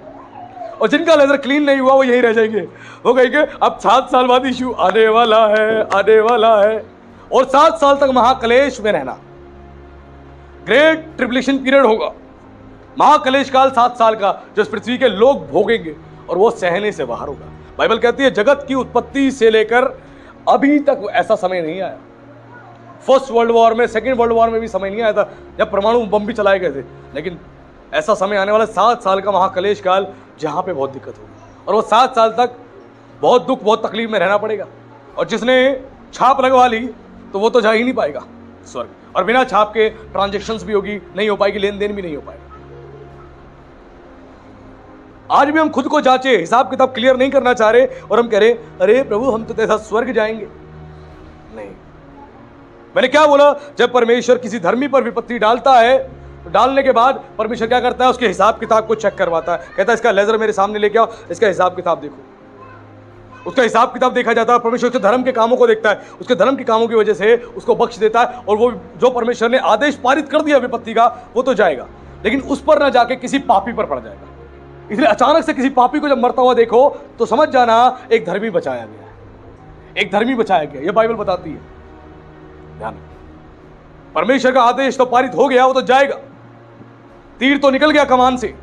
और जिनका लेजर क्लीन नहीं हुआ वो यही रह जाएंगे। वो कहेंगे अब 7 साल बाद यीशु आने वाला है, आने वाला है, और 7 साल तक महाक्लेश में रहना। ग्रेट ट्रिब्यूलेशन पीरियड होगा, महाक्लेश काल 7 साल का, जो इस पृथ्वी के लोग भोगेंगे, और वो सहने से बाहर होगा। बाइबल कहती है जगत की उत्पत्ति से लेकर अभी तक ऐसा समय नहीं आया। फर्स्ट वर्ल्ड वॉर में, सेकेंड वर्ल्ड वॉर में भी समय नहीं आया था जब परमाणु बम भी चलाए गए थे, लेकिन ऐसा समय आने वाला 7 साल का महाक्लेश काल, जहां पे बहुत दिक्कत होगी, और वो 7 साल तक बहुत दुख, बहुत तकलीफ में रहना पड़ेगा। और जिसने छाप लगवा ली तो वो तो जा ही नहीं पाएगा स्वर्ग, और बिना छाप के ट्रांजेक्शन्स भी होगी, नहीं हो पाएगी, लेन देन भी नहीं हो पाएगा। आज भी हम खुद को जांचे, हिसाब किताब क्लियर नहीं करना चाह रहे, और हम कह रहे अरे प्रभु हम तो तेरे साथ स्वर्ग जाएंगे। नहीं, मैंने क्या बोला? जब परमेश्वर किसी धर्मी पर विपत्ति डालता है, तो डालने के बाद परमेश्वर क्या करता है? उसके हिसाब किताब को चेक करवाता है, कहता है इसका लेजर मेरे सामने लेके आओ, इसका हिसाब किताब देखो। उसका हिसाब किताब देखा जाता है, परमेश्वर उसके धर्म के कामों को देखता है, उसके धर्म के कामों की वजह से उसको बख्श देता है, और वो जो परमेश्वर ने आदेश पारित कर दिया विपत्ति का, वो तो जाएगा, लेकिन उस पर ना जाके किसी पापी पर पड़ जाएगा। इसलिए अचानक से किसी पापी को जब मरता हुआ देखो तो समझ जाना एक धर्मी बचाया गया है, एक धर्मी बचाया गया, ये बाइबल बताती है। ध्यान, परमेश्वर का आदेश तो पारित हो गया, वो तो जाएगा, तीर तो निकल गया कमान से,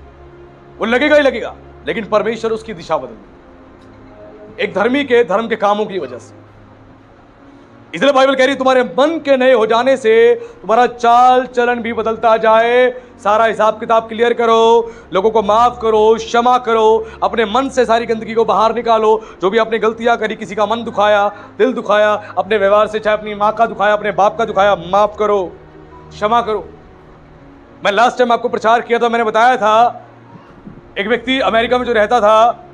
वो लगेगा ही लगेगा, लेकिन परमेश्वर उसकी दिशा बदल दी, एक धर्मी के धर्म के कामों की वजह से। इसलिए बाइबल कह रही तुम्हारे मन के नए हो जाने से तुम्हारा चाल चलन भी बदलता जाए। सारा हिसाब किताब क्लियर करो, लोगों को माफ करो, क्षमा करो, अपने मन से सारी गंदगी को बाहर निकालो। जो भी आपने गलतियां करी, किसी का मन दुखाया, दिल दुखाया, अपने व्यवहार से, चाहे अपनी माँ का दुखाया, अपने बाप का दुखाया, माफ करो, क्षमा करो। मैं लास्ट टाइम आपको प्रचार किया था, मैंने बताया था एक व्यक्ति अमेरिका में जो रहता था,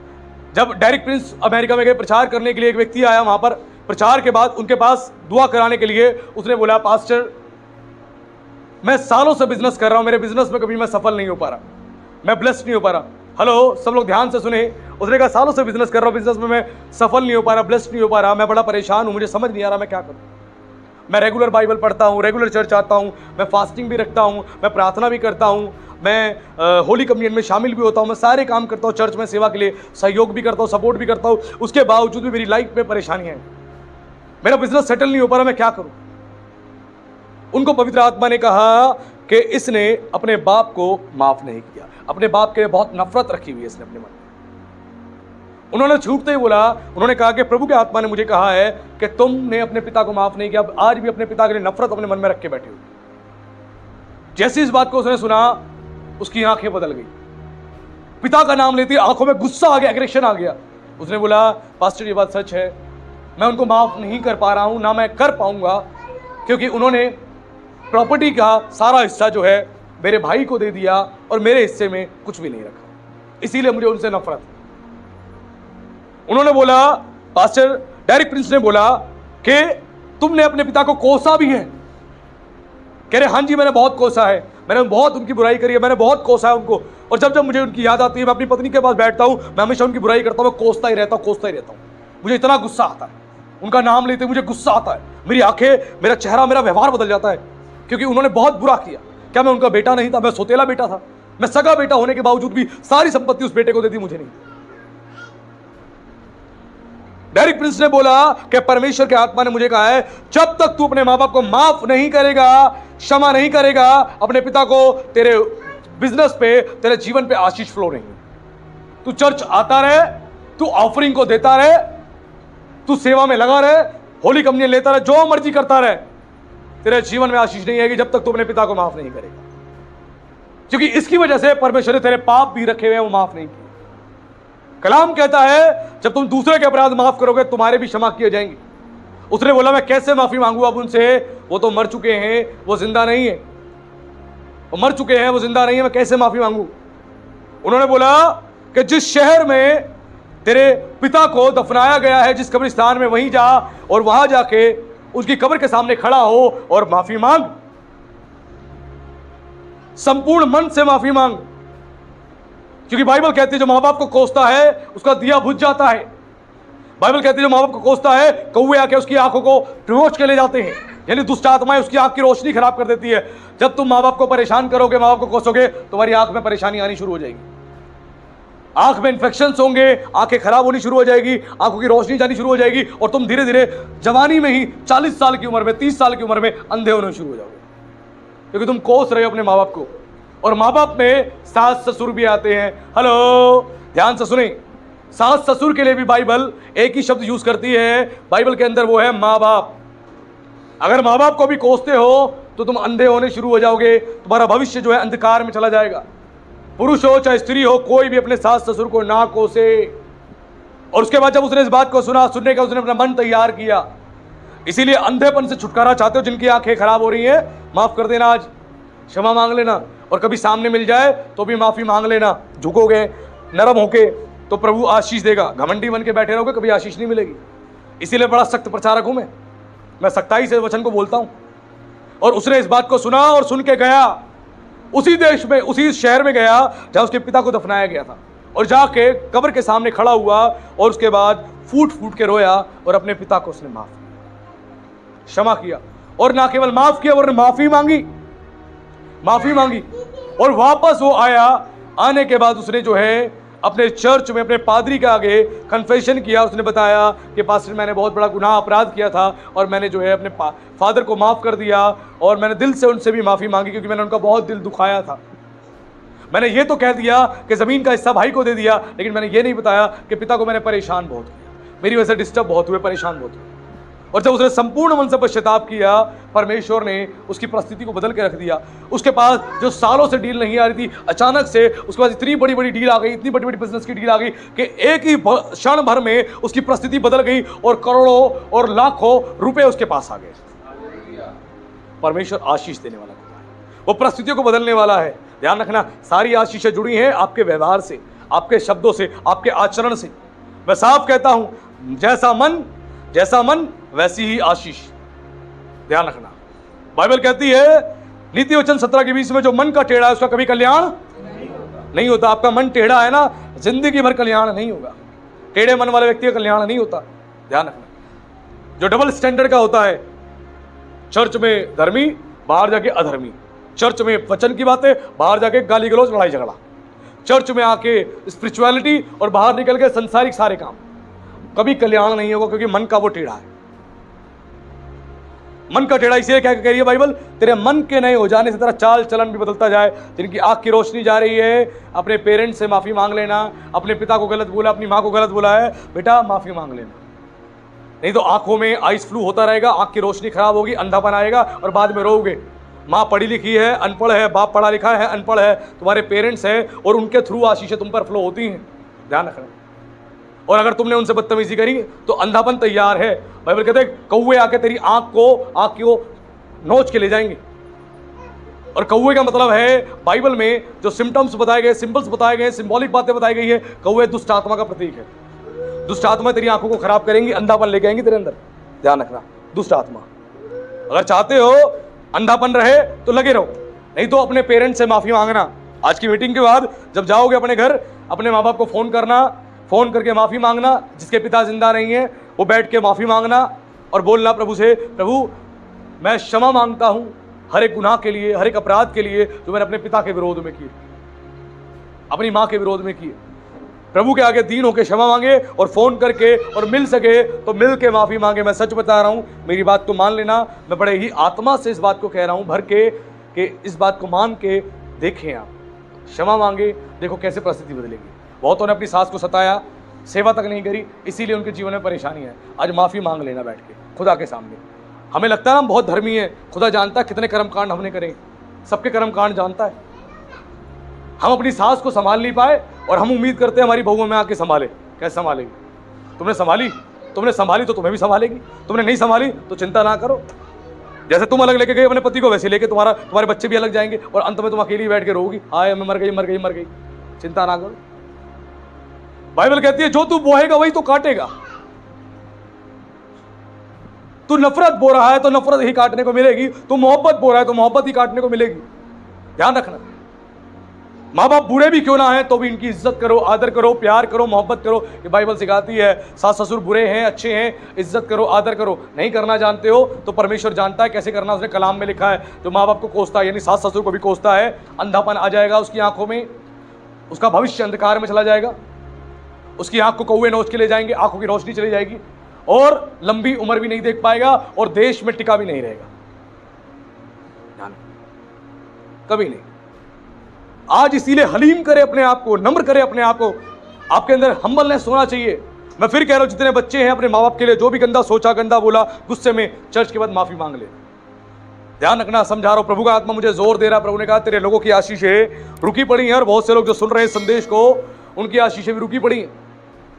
जब डेरिक प्रिंस अमेरिका में गए प्रचार करने के लिए, एक व्यक्ति आया वहां पर प्रचार के बाद उनके पास दुआ कराने के लिए। उसने बोला, पास्टर मैं सालों से बिजनेस कर रहा हूं, मेरे बिजनेस में कभी मैं सफल नहीं हो पा रहा, मैं ब्लेस्ड नहीं हो पा रहा। हेलो, सब लोग ध्यान से सुने। उसने कहा सालों से बिजनेस कर रहा हूं, बिजनेस में मैं सफल नहीं हो पा रहा, ब्लेस्ड नहीं हो पा रहा, मैं बड़ा परेशान हूं, मुझे समझ नहीं आ रहा मैं क्या करूं। मैं रेगुलर बाइबल पढ़ता हूं, रेगुलर चर्च आता हूं, मैं फास्टिंग भी रखता हूं, मैं प्रार्थना भी करता हूं, मैं होली कम्युनियन में शामिल भी होता हूं, मैं सारे काम करता हूं, चर्च में सेवा के लिए सहयोग भी करता हूं, सपोर्ट भी करता हूं, उसके बावजूद भी मेरी लाइफ में परेशानियां हैं, मेरा बिजनेस सेटल नहीं हो पा रहा, मैं क्या करूं। उनको पवित्र आत्मा ने कहा कि इसने अपने बाप को माफ नहीं किया, अपने बाप के लिए बहुत नफरत रखी हुई है इसने अपने मन में। उन्होंने छूटते ही बोला, उन्होंने कहा कि प्रभु के आत्मा ने मुझे कहा है कि तुमने अपने पिता को माफ नहीं किया, आज भी अपने पिता के लिए नफरत अपने मन में रख के बैठे हो। जैसे इस बात को उसने सुना, उसकी आंखें बदल गई, पिता का नाम लेती आंखों में गुस्सा आ गया, एग्रेशन आ गया। उसने बोला, पास्टर ये बात सच है, मैं उनको माफ नहीं कर पा रहा हूं, ना मैं कर पाऊंगा, क्योंकि उन्होंने प्रॉपर्टी का सारा हिस्सा जो है मेरे भाई को दे दिया और मेरे हिस्से में कुछ भी नहीं रखा, इसीलिए मुझे उनसे नफरत है। उन्होंने बोला, पास्टर डेरिक प्रिंस ने बोला कि तुमने अपने पिता को कोसा भी है। कह रहे, हाँ जी मैंने बहुत कोसा है, मैंने बहुत उनकी बुराई करी है, मैंने बहुत कोसा है उनको, और जब जब मुझे उनकी याद आती है, मैं अपनी पत्नी के पास बैठता हूं, मैं हमेशा उनकी बुराई करता हूं, मैं कोसता ही रहता हूं, मुझे इतना गुस्सा आता है, उनका नाम लेते मुझे गुस्सा आता है, मेरी आंखें, मेरा चेहरा, मेरा व्यवहार बदल जाता है, क्योंकि उन्होंने बहुत बुरा किया। क्या मैं उनका बेटा नहीं था? मैं सोतेला बेटा था, मैं सगा बेटा होने के बावजूद भी सारी संपत्ति उस बेटे को दे दी, मुझे नहीं। डेरिक प्रिंस ने बोला कि परमेश्वर के आत्मा ने मुझे कहा है, जब तक तू अपने माँ बाप को माफ नहीं करेगा, क्षमा नहीं करेगा, अपने पिता को, तेरे बिजनेस पे, तेरे जीवन पे आशीष फ्लो नहीं। तू चर्च आता रहे, तू ऑफरिंग को देता रहे, तू सेवा में लगा रहे, होली कम्युनियन लेता रहे, जो मर्जी करता रहे, तेरे जीवन में आशीष नहीं आएगी जब तक तू अपने पिता को माफ नहीं करेगा। क्योंकि इसकी वजह से परमेश्वर ने तेरे पाप भी रखे हुए हैं, वो माफ नहीं किए। कलाम कहता है, जब तुम दूसरे के अपराध माफ करोगे, तुम्हारे भी क्षमा किए जाएंगे। उसने बोला, मैं कैसे माफी मांगू अब उनसे, वो तो मर चुके हैं, वो जिंदा नहीं है, वो मर चुके हैं, वो जिंदा नहीं है, मैं कैसे माफी मांगू। उन्होंने बोला कि जिस शहर में तेरे पिता को दफनाया गया है, जिस कब्रिस्तान में, वहीं जा और वहां जाके उसकी कब्र के सामने खड़ा हो और माफी मांग, संपूर्ण मन से माफी मांग। क्योंकि बाइबल कहती है जो माँ बाप को कोसता है उसका दिया बुझ जाता है। बाइबल कहती है जो माँ बाप को कोसता है, कौवे आके उसकी आंखों को नोच के ले जाते हैं, यानी दुष्ट आत्माएं उसकी आंख की रोशनी खराब कर देती है। जब तुम माँ बाप को परेशान करोगे, माँ बाप को कोसोगे, तुम्हारी आंख में परेशानी आनी शुरू हो जाएगी, आंख में इन्फेक्शन होंगे, आंखें खराब होनी शुरू हो जाएगी, आंखों की रोशनी जानी शुरू हो जाएगी, और तुम धीरे धीरे जवानी में ही 40 साल की उम्र में, 30 साल की उम्र में अंधे होने शुरू हो जाओगे, क्योंकि तुम कोस रहे हो अपने माँ बाप को। और माँ बाप में सास ससुर भी आते हैं। हेलो, ध्यान से सुने, सास ससुर के लिए भी बाइबल एक ही शब्द यूज करती है बाइबल के अंदर, वो है माँ बाप। अगर माँ बाप को भी कोसते हो तो तुम अंधे होने शुरू हो जाओगे, तुम्हारा भविष्य जो है अंधकार में चला जाएगा। पुरुष हो चाहे स्त्री हो, कोई भी अपने सास ससुर को ना कोसे। और उसके बाद जब उसने इस बात को सुना, सुनने का उसने अपना मन तैयार किया। इसीलिए अंधेपन से छुटकारा चाहते हो, जिनकी आंखें खराब हो रही हैं, माफ कर देना, आज क्षमा मांग लेना, और कभी सामने मिल जाए तो भी माफी मांग लेना। झुकोगे नरम होके तो प्रभु आशीष देगा, घमंडी बन के बैठे रहोगे कभी आशीष नहीं मिलेगी। इसीलिए बड़ा सख्त प्रचारक हूं मैं सख्ताई से वचन को बोलता हूं। और उसने इस बात को सुना और सुन के गया, उसी देश में, उसी शहर में गया जहां उसके पिता को दफनाया गया था, और जाके कब्र के सामने खड़ा हुआ और उसके बाद फूट फूट के रोया और अपने पिता को उसने माफ किया, क्षमा किया। और ना केवल माफ किया, और माफी मांगी और वापस वो आया। आने के बाद उसने जो है अपने चर्च में अपने पादरी के आगे कन्फेशन किया। उसने बताया कि पास्टर, मैंने बहुत बड़ा गुनाह अपराध किया था और मैंने जो है अपने फादर को माफ़ कर दिया, और मैंने दिल से उनसे भी माफ़ी मांगी क्योंकि मैंने उनका बहुत दिल दुखाया था। मैंने ये तो कह दिया कि ज़मीन का हिस्सा भाई को दे दिया, लेकिन मैंने ये नहीं बताया कि पिता को मैंने परेशान बहुत किया, मेरी वजह से डिस्टर्ब बहुत हुए, परेशान बहुत हुए। और जब उसने संपूर्ण मन से पश्चाताप किया, परमेश्वर ने उसकी परिस्थिति को बदल के रख दिया। उसके पास जो सालों से डील नहीं आ रही थी, अचानक से उसके पास इतनी बड़ी बड़ी डील आ गई, इतनी बड़ी बड़ी बिजनेस की डील आ गई कि एक ही क्षण भर में उसकी परिस्थिति बदल गई और करोड़ों और लाखों रुपए उसके पास आ गए। परमेश्वर आशीष देने वाला है, वो परिस्थितियों को बदलने वाला है। ध्यान रखना, सारी आशीषें जुड़ी हैं आपके व्यवहार से, आपके शब्दों से, आपके आचरण से। मैं साफ कहता हूं, जैसा मन वैसी ही आशीष। ध्यान रखना, बाइबल कहती है नीति वचन 17 के 20 में, जो मन का टेढ़ा है उसका कभी कल्याण नहीं होता। आपका मन टेढ़ा है ना, जिंदगी भर कल्याण नहीं होगा। टेढ़े मन वाले व्यक्ति का कल्याण नहीं होता। ध्यान रखना, जो डबल स्टैंडर्ड का होता है, चर्च में धर्मी, बाहर जाके अधर्मी, चर्च में वचन की बातें, बाहर जाके गाली गलौज, लड़ाई झगड़ा, चर्च में आके स्पिरिचुअलिटी और बाहर निकल के संसारिक सारे काम, कभी कल्याण नहीं होगा, क्योंकि मन का वो टेढ़ा है। मन का टेढ़ा इसलिए क्या कह रही है बाइबल, तेरे मन के नए हो जाने से तेरा चाल चलन भी बदलता जाए। जिनकी आंख की रोशनी जा रही है, अपने पेरेंट्स से माफी मांग लेना। अपने पिता को गलत बोला, अपनी माँ को गलत बोला है, बेटा माफी मांग लेना, नहीं तो आंखों में आइस फ्लू होता रहेगा, आंख की रोशनी खराब होगी, अंधापन आएगा और बाद में रोओगे। माँ पढ़ी लिखी है, अनपढ़ है, बाप पढ़ा लिखा है, अनपढ़ है, तुम्हारे पेरेंट्स है और उनके थ्रू आशीषें तुम पर फ्लो होती हैं। ध्यान रखना, और अगर तुमने उनसे बदतमीजी करी तो अंधापन तैयार है। बाइबल कहते हैं कौवे आके तेरी आंख को नोच के ले जाएंगे। और कौवे का मतलब है बाइबल में जो सिम्टम्स बताए गए, सिंबल्स बताए गए, सिंबॉलिक बातें बताई गई है, कौवे दुष्ट आत्मा का प्रतीक है। दुष्ट आत्मा तेरी आंखों को खराब करेंगी, अंधापन लेके आएंगी तेरे अंदर। ध्यान रखना, दुष्ट आत्मा। अगर चाहते हो अंधापन रहे तो लगे रहो, नहीं तो अपने पेरेंट्स से माफी मांगना। आज की मीटिंग के बाद जब जाओगे अपने घर, अपने माँ बाप को फोन करना, फोन करके माफी मांगना। जिसके पिता जिंदा नहीं है वो बैठ के माफी मांगना और बोलना प्रभु से, प्रभु मैं क्षमा मांगता हूं हर एक गुनाह के लिए, हर एक अपराध के लिए जो मैंने अपने पिता के विरोध में किए, अपनी माँ के विरोध में किए। प्रभु के आगे दीन होकर क्षमा मांगे और फोन करके, और मिल सके तो मिल के माफी मांगे। मैं सच बता रहा हूं, मेरी बात को मान लेना, मैं बड़े ही आत्मा से इस बात को कह रहा हूं, भर के कि इस बात को मान के देखें आप, क्षमा मांगे, देखो कैसे परिस्थिति बदलेगी। बहुतों ने अपनी सास को सताया, सेवा तक नहीं करी, इसीलिए उनके जीवन में परेशानी है। आज माफी मांग लेना बैठ के खुदा के सामने। हमें लगता है हम बहुत धर्मी है, खुदा जानता है कितने कर्मकांड हमने करे, सबके कर्मकांड जानता है। हम अपनी सास को संभाल नहीं पाए और हम उम्मीद करते हैं हमारी बहू में आके संभाले। कैसे संभालेगी? तुमने संभाली तो तुम्हें भी संभालेगी, तुमने नहीं संभाली तो चिंता ना करो। जैसे तुम अलग लेके गए अपने पति को, वैसे लेके तुम्हारे बच्चे भी अलग जाएंगे और अंत में तुम अकेली बैठ के रोगी, हाय मैं मर गई। चिंता ना करो। बाइबल कहती है जो तू बोएगा वही तो काटेगा। तू नफरत बो रहा है तो नफरत ही काटने को मिलेगी, तू मोहब्बत बो रहा है तो मोहब्बत ही काटने को मिलेगी। ध्यान रखना, माँ बाप बुरे भी क्यों ना है तो भी इनकी इज्जत करो, आदर करो, प्यार करो, मोहब्बत करो। ये बाइबल सिखाती है। सास ससुर बुरे हैं, अच्छे हैं, इज्जत करो, आदर करो। नहीं करना जानते हो तो परमेश्वर जानता है कैसे करना, उसने कलाम में लिखा है। जो माँ बाप को कोसता है, यानी सास ससुर को भी कोसता है, अंधापन आ जाएगा उसकी आंखों में, उसका भविष्य अंधकार में चला जाएगा, उसकी आंख को कौवे नोच के ले जाएंगे, आंखों की रोशनी चली जाएगी और लंबी उम्र भी नहीं देख पाएगा और देश में टिका भी नहीं रहेगा। कभी नहीं। आज इसीलिए हलीम करे अपने आप को, नम्र करे अपने आप को, आपके अंदर हम्बलनेस होना चाहिए। मैं फिर कह रहा हूं, जितने बच्चे हैं अपने माँ बाप के लिए जो भी गंदा सोचा, गंदा बोला, गुस्से में, चर्च के बाद माफी मांग ले। ध्यान रखना, समझा रहा हूं, प्रभु का आत्मा मुझे जोर दे रहा। प्रभु ने कहा तेरे लोगों की आशीषें रुकी पड़ी हैं और बहुत से लोग जो सुन रहे हैं संदेश को, उनकी आशीषें भी रुकी पड़ी हैं।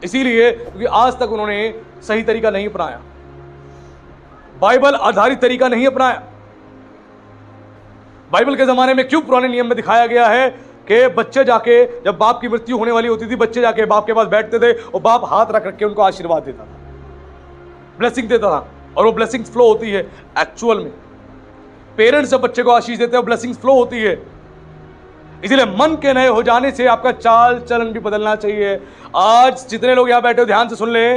इसीलिए क्योंकि आज तक उन्होंने सही तरीका नहीं अपनाया, बाइबल आधारित तरीका नहीं अपनाया। बाइबल के जमाने में क्यों पुराने नियम में दिखाया गया है कि बच्चे जाके, जब बाप की मृत्यु होने वाली होती थी, बच्चे जाके बाप के पास बैठते थे और बाप हाथ रख के उनको आशीर्वाद देता था, ब्लेसिंग देता था, और वो ब्लेसिंग फ्लो होती है। एक्चुअल में पेरेंट्स जब बच्चे को आशीष देते हैं, ब्लेसिंग फ्लो होती है। इसलिए मन के नए हो जाने से आपका चाल चलन भी बदलना चाहिए। आज जितने लोग यहाँ बैठे हो, ध्यान से सुन ले,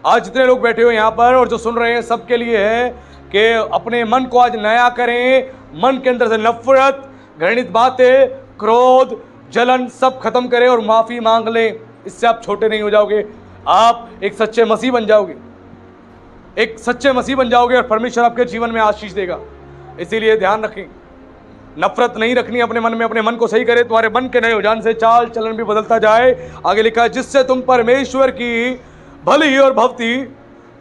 आज जितने लोग बैठे हो यहाँ पर और जो सुन रहे हैं, सबके लिए है कि अपने मन को आज नया करें। मन के अंदर से नफरत, घृणित बातें, क्रोध, जलन सब खत्म करें और माफी मांग लें। इससे आप छोटे नहीं हो जाओगे, आप एक सच्चे मसीह बन जाओगे, एक सच्चे मसीह बन जाओगे और परमेश्वर आपके जीवन में आशीष देगा। इसीलिए ध्यान रखें, नफरत नहीं रखनी अपने मन में, अपने मन को सही करे। तुम्हारे मन के नए हो जाने से चाल चलन भी बदलता जाए। आगे लिखा है जिससे तुम परमेश्वर की भली और भक्ति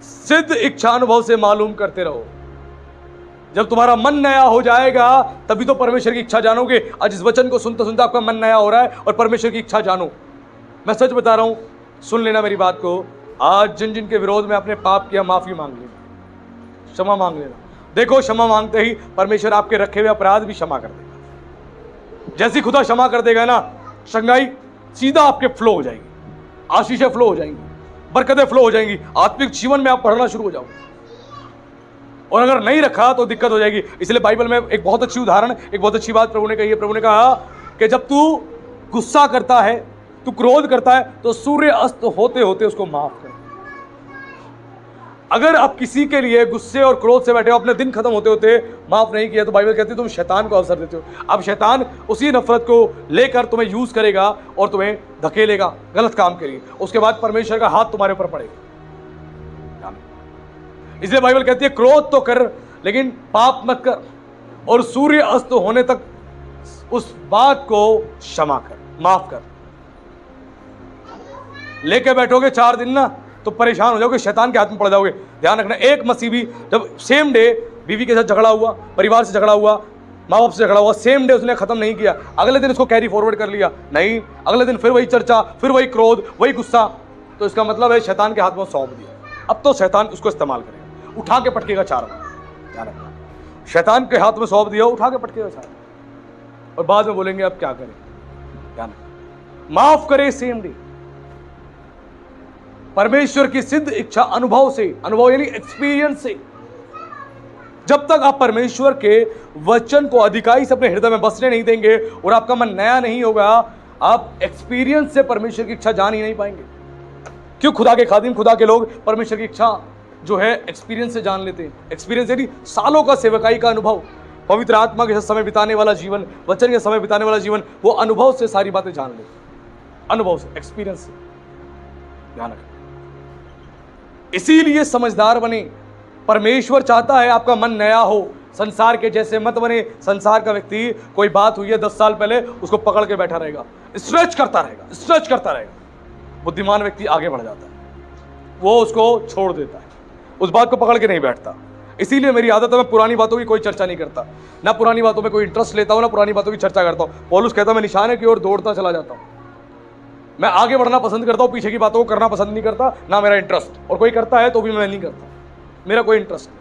सिद्ध इच्छा अनुभव से मालूम करते रहो। जब तुम्हारा मन नया हो जाएगा तभी तो परमेश्वर की इच्छा जानोगे। आज इस वचन को सुनते सुनते आपका मन नया हो रहा है और परमेश्वर की इच्छा जानो। मैं सच बता रहा हूं, सुन लेना मेरी बात को। आज जिन जिन के विरोध में आपने पाप किया, माफी मांग लेना, क्षमा मांग लेना। देखो, क्षमा मांगते ही परमेश्वर आपके रखे हुए अपराध भी क्षमा कर देगा। जैसी खुदा क्षमा कर देगा ना, संगाई सीधा आपके फ्लो हो जाएगी, आशीषें फ्लो हो जाएंगी, बरकतें फ्लो हो जाएंगी, आत्मिक जीवन में आप पढ़ना शुरू हो जाओगे। और अगर नहीं रखा तो दिक्कत हो जाएगी। इसलिए बाइबल में एक बहुत अच्छी उदाहरण, एक बहुत अच्छी बात प्रभु ने कही है। प्रभु ने कहा कि जब तू गुस्सा करता है, तू क्रोध करता है, तो सूर्य अस्त होते होते उसको माफ कर। अगर आप किसी के लिए गुस्से और क्रोध से बैठे हो, अपने दिन खत्म होते होते माफ नहीं किया, तो बाइबल कहती है तुम शैतान को अवसर देते हो। अब शैतान उसी नफरत को लेकर तुम्हें यूज करेगा और तुम्हें धकेलेगा गलत काम के लिए। उसके बाद परमेश्वर का हाथ तुम्हारे ऊपर पड़ेगा। इसलिए बाइबल कहती है क्रोध तो कर, लेकिन पाप मत कर, और सूर्य अस्त होने तक उस बात को क्षमा कर, माफ कर। लेके बैठोगे 4 दिन ना, तो परेशान हो जाओगे, शैतान के हाथ में पड़ जाओगे। ध्यान रखना, एक मसीह भी जब सेम डे बीवी के साथ झगड़ा हुआ, परिवार से झगड़ा हुआ, माँ बाप से झगड़ा हुआ, सेम डे उसने खत्म नहीं किया, अगले दिन उसको कैरी फॉरवर्ड कर लिया, नहीं, अगले दिन फिर वही चर्चा, फिर वही क्रोध, वही गुस्सा। तो इसका मतलब है शैतान के हाथ में सौंप दिया। अब तो शैतान उसको इस्तेमाल करेगा, उठा के पटकेगा 4 बार। ध्यान रखना, शैतान के हाथ में सौंप दिया, उठा के पटकेगा 4 बार। और बाद में बोलेंगे अब क्या करें। ध्यान रखना, माफ करे सेम डे। परमेश्वर की सिद्ध इच्छा अनुभव से, अनुभव यानी एक्सपीरियंस से। जब तक आप परमेश्वर के वचन को अधिकाई से अपने हृदय में बसने नहीं देंगे और आपका मन नया नहीं होगा, आप एक्सपीरियंस से परमेश्वर की इच्छा जान ही नहीं पाएंगे। क्यों? खुदा के खादिम, खुदा के लोग परमेश्वर की इच्छा जो है एक्सपीरियंस से जान लेते हैं। एक्सपीरियंस यानी सालों का सेवकाई का अनुभव, पवित्र आत्मा के साथ समय बिताने वाला जीवन, वचन के समय बिताने वाला जीवन, वो अनुभव से सारी बातें जान लेते हैं, अनुभव से, एक्सपीरियंस से। ध्यान रखना, इसीलिए समझदार बने। परमेश्वर चाहता है आपका मन नया हो, संसार के जैसे मत बने। संसार का व्यक्ति, कोई बात हुई है 10 साल पहले, उसको पकड़ के बैठा रहेगा, स्ट्रेच करता रहेगा, स्ट्रेच करता रहेगा। बुद्धिमान व्यक्ति आगे बढ़ जाता है, वो उसको छोड़ देता है, उस बात को पकड़ के नहीं बैठता। इसीलिए मेरी आदत है, मैं पुरानी बातों की कोई चर्चा नहीं करता, ना पुरानी बातों में कोई इंटरेस्ट लेता हूँ, ना पुरानी बातों की चर्चा करता हूँ। पौलुस कहता है मैं निशाने की ओर दौड़ता चला जाता हूँ। मैं आगे बढ़ना पसंद करता हूँ, पीछे की बातों को करना पसंद नहीं करता, ना मेरा इंटरेस्ट। और कोई करता है तो भी मैं नहीं करता, मेरा कोई इंटरेस्ट नहीं।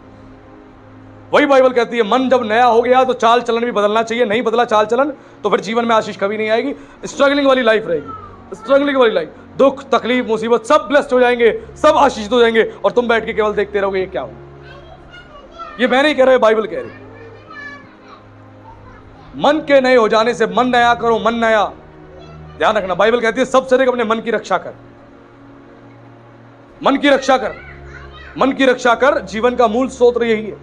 वही बाइबल कहती है मन जब नया हो गया तो चाल चलन भी बदलना चाहिए। नहीं बदला चाल चलन तो फिर जीवन में आशीष कभी नहीं आएगी, स्ट्रगलिंग वाली लाइफ रहेगी, स्ट्रगलिंग वाली लाइफ। दुख, तकलीफ, मुसीबत सब ब्लेस्ड हो जाएंगे, सब आशीषित हो जाएंगे, और तुम बैठ के केवल देखते रहोगे ये क्या हो। ये मैं नहीं कह रहा, बाइबल कह रही। मन के नए हो जाने से, मन नया करो, मन नया। ध्यान रखना, बाइबल कहती है सबसे अधिक अपने मन की रक्षा कर, मन की रक्षा कर, मन की रक्षा कर। जीवन का मूल स्रोत यही है,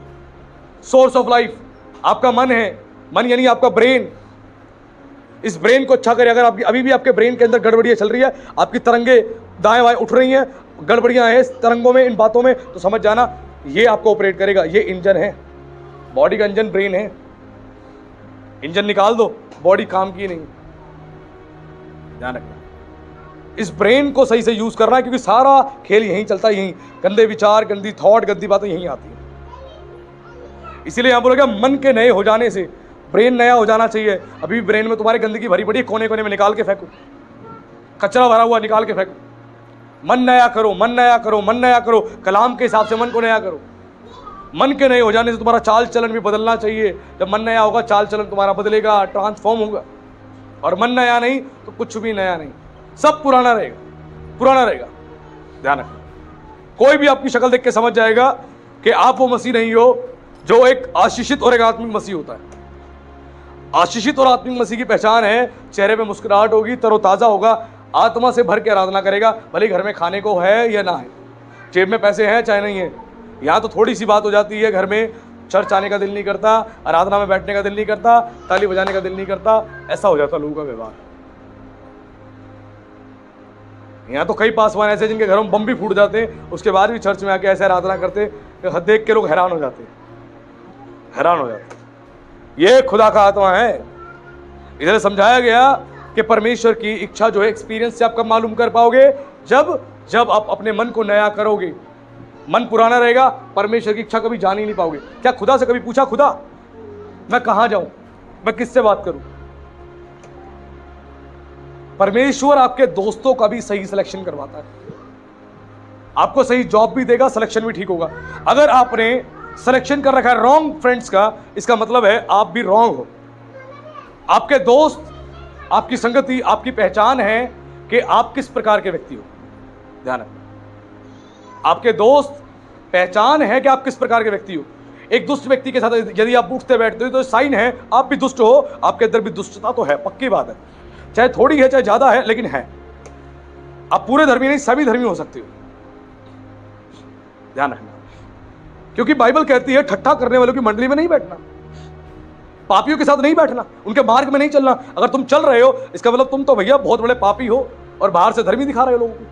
सोर्स ऑफ लाइफ आपका मन है। मन यानी आपका ब्रेन। इस ब्रेन को अच्छा करें। अगर आपकी अभी भी आपके ब्रेन के अंदर गड़बड़ियां चल रही है, आपकी तरंगे दाएं बाएं उठ रही हैं, गड़बड़ियां हैं इस तरंगों में, इन बातों में, तो समझ जाना ये आपको ऑपरेट करेगा। ये इंजन है, बॉडी का इंजन ब्रेन है। इंजन निकाल दो, बॉडी काम की नहीं। ध्यान रखना, इस ब्रेन को सही से यूज करना है, क्योंकि सारा खेल यहीं चलता है, यहीं गंदे विचार, गंदी थॉट, गंदी बातें यहीं आती है। इसीलिए यहां बोलेगा मन के नए हो जाने से, ब्रेन नया हो जाना चाहिए। अभी ब्रेन में तुम्हारी गंदगी भरी पड़ी है, कोने कोने में निकाल के फेंको, कचरा भरा हुआ निकाल के फेंको। मन नया करो, मन नया करो, मन नया करो। कलाम के हिसाब से मन को नया करो। मन के नए हो जाने से तुम्हारा चाल चलन भी बदलना चाहिए। जब मन नया होगा, चाल चलन तुम्हारा बदलेगा, ट्रांसफॉर्म होगा। और मन नया नहीं तो कुछ भी नया नहीं, सब पुराना रहेगा, पुराना रहेगा। ध्यान रखना, कोई भी आपकी शक्ल देख के समझ जाएगा कि आप वो मसीह नहीं हो जो एक आशीषित और एक आत्मिक मसीह होता है। आशीषित और आत्मिक मसीह की पहचान है, चेहरे पे मुस्कुराहट होगी, तरोताजा होगा, आत्मा से भर के आराधना करेगा, भले घर में खाने को है या ना है, जेब में पैसे हैं चाहे नहीं है। यहाँ तो थोड़ी सी बात हो जाती है, घर में चर्च आने का दिल नहीं करता, आराधना में बैठने का दिल नहीं करता, ताली बजाने का दिल नहीं करता, ऐसा हो जाता लोगों का व्यवहार। यहाँ तो कई पासवान ऐसे जिनके घरों में बम भी फूट जाते हैं, उसके बाद भी चर्च में आके ऐसे आराधना करते, देख के लोग हैरान हो जाते हैं, हैरान हो जाते हैं। ये खुदा का आत्मा है। इधर समझाया गया कि परमेश्वर की इच्छा जो है एक्सपीरियंस से आप कब मालूम कर पाओगे, जब आप अपने मन को नया करोगे। मन पुराना रहेगा, परमेश्वर की इच्छा कभी जान ही नहीं पाओगे। क्या खुदा से कभी पूछा, खुदा मैं कहां जाऊं, मैं किससे बात करूं? परमेश्वर आपके दोस्तों का भी सही सिलेक्शन करवाता है, आपको सही जॉब भी देगा, सिलेक्शन भी ठीक होगा। अगर आपने सिलेक्शन कर रखा है रॉन्ग फ्रेंड्स का, इसका मतलब है आप भी रॉन्ग हो। आपके दोस्त, आपकी संगति, आपकी पहचान है कि आप किस प्रकार के व्यक्ति हो। ध्यान रखना, आपके दोस्त पहचान है कि आप किस प्रकार के व्यक्ति हो। एक दुष्ट व्यक्ति के साथ यदि आप उठते बैठते हो तो साइन है आप भी दुष्ट हो, आपके अंदर भी दुष्टता तो है, पक्की बात है, चाहे थोड़ी है चाहे ज्यादा है, लेकिन है। आप पूरे धर्मी नहीं, सभी धर्मी हो सकते हो। ध्यान रखना, क्योंकि बाइबल कहती है ठट्ठा करने वालों की मंडली में नहीं बैठना, पापियों के साथ नहीं बैठना, उनके मार्ग में नहीं चलना। अगर तुम चल रहे हो इसका मतलब तुम तो भैया बहुत बड़े पापी हो और बाहर से धर्मी दिखा रहे हो लोगों को।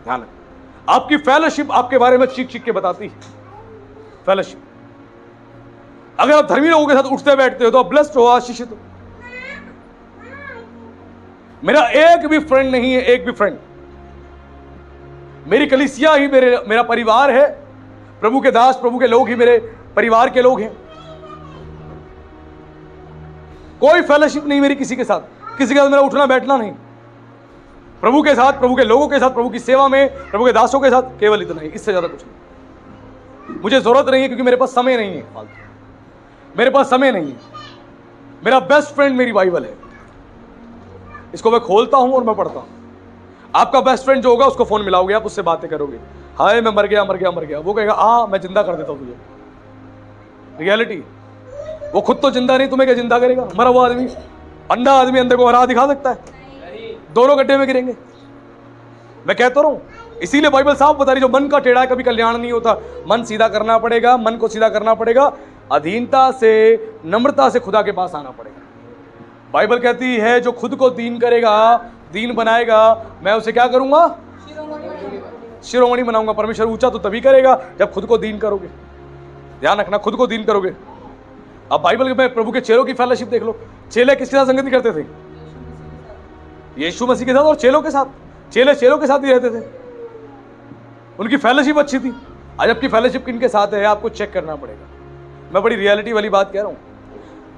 ध्यान रखना, आपकी फेलोशिप आपके बारे में चीख चीख के बताती है। फेलोशिप, अगर आप धर्मी लोगों के साथ उठते बैठते हो तो आप ब्लेस्ड हो, आशीषित हो। मेरा एक भी फ्रेंड नहीं है, एक भी फ्रेंड, मेरी कलीसिया ही मेरा परिवार है। प्रभु के दास, प्रभु के लोग ही मेरे परिवार के लोग हैं। कोई फेलोशिप नहीं मेरी किसी के साथ, किसी के साथ मेरा उठना बैठना नहीं। प्रभु के साथ, प्रभु के लोगों के साथ, प्रभु की सेवा में, प्रभु के दासों के साथ, केवल इतना ही, इससे ज्यादा कुछ नहीं। मुझे जरूरत नहीं है, क्योंकि मेरे पास समय नहीं है फालतू, मेरे पास समय नहीं है। मेरा बेस्ट फ्रेंड मेरी बाइबल है, इसको मैं खोलता हूं और मैं पढ़ता हूं। आपका बेस्ट फ्रेंड जो होगा उसको फोन मिलाओगे आप, उससे बातें करोगे, हाय मैं मर गया मर गया मर गया, वो कहेगा मैं जिंदा कर देता हूं तुझे। रियलिटी, वो खुद तो जिंदा नहीं, तुम्हें क्या जिंदा करेगा? मरा हुआ आदमी, अंधा आदमी अंधे को हरा दिखा सकता है? दोनों गड्ढे में गिरेंगे। मैं कहता रहा हूं, इसीलिए बाइबल साफ बता रही, जो मन का टेढ़ा है कभी कल्याण नहीं होता। मन सीधा करना पड़ेगा, मन को सीधा करना पड़ेगा, अधीनता से, नम्रता से खुदा के पास आना पड़ेगा। बाइबल कहती है जो खुद को दीन करेगा, दीन बनाएगा, मैं उसे क्या करूंगा? शिरोमणि बनाऊंगा। परमेश्वर ऊंचा तो तभी करेगा जब खुद को दीन करोगे। ध्यान रखना, खुद को दीन करोगे। अब बाइबल में प्रभु के चेलों की फेलोशिप देख लो। चेले किसके साथ संगति करते थे? यीशु मसीह के साथ और चेलों के साथ। चेले चेलों के साथ ही रहते थे, उनकी फेलोशिप अच्छी थी। आज आपकी फेलोशिप किनके साथ है आपको चेक करना पड़ेगा। मैं बड़ी रियलिटी वाली बात कह रहा हूं।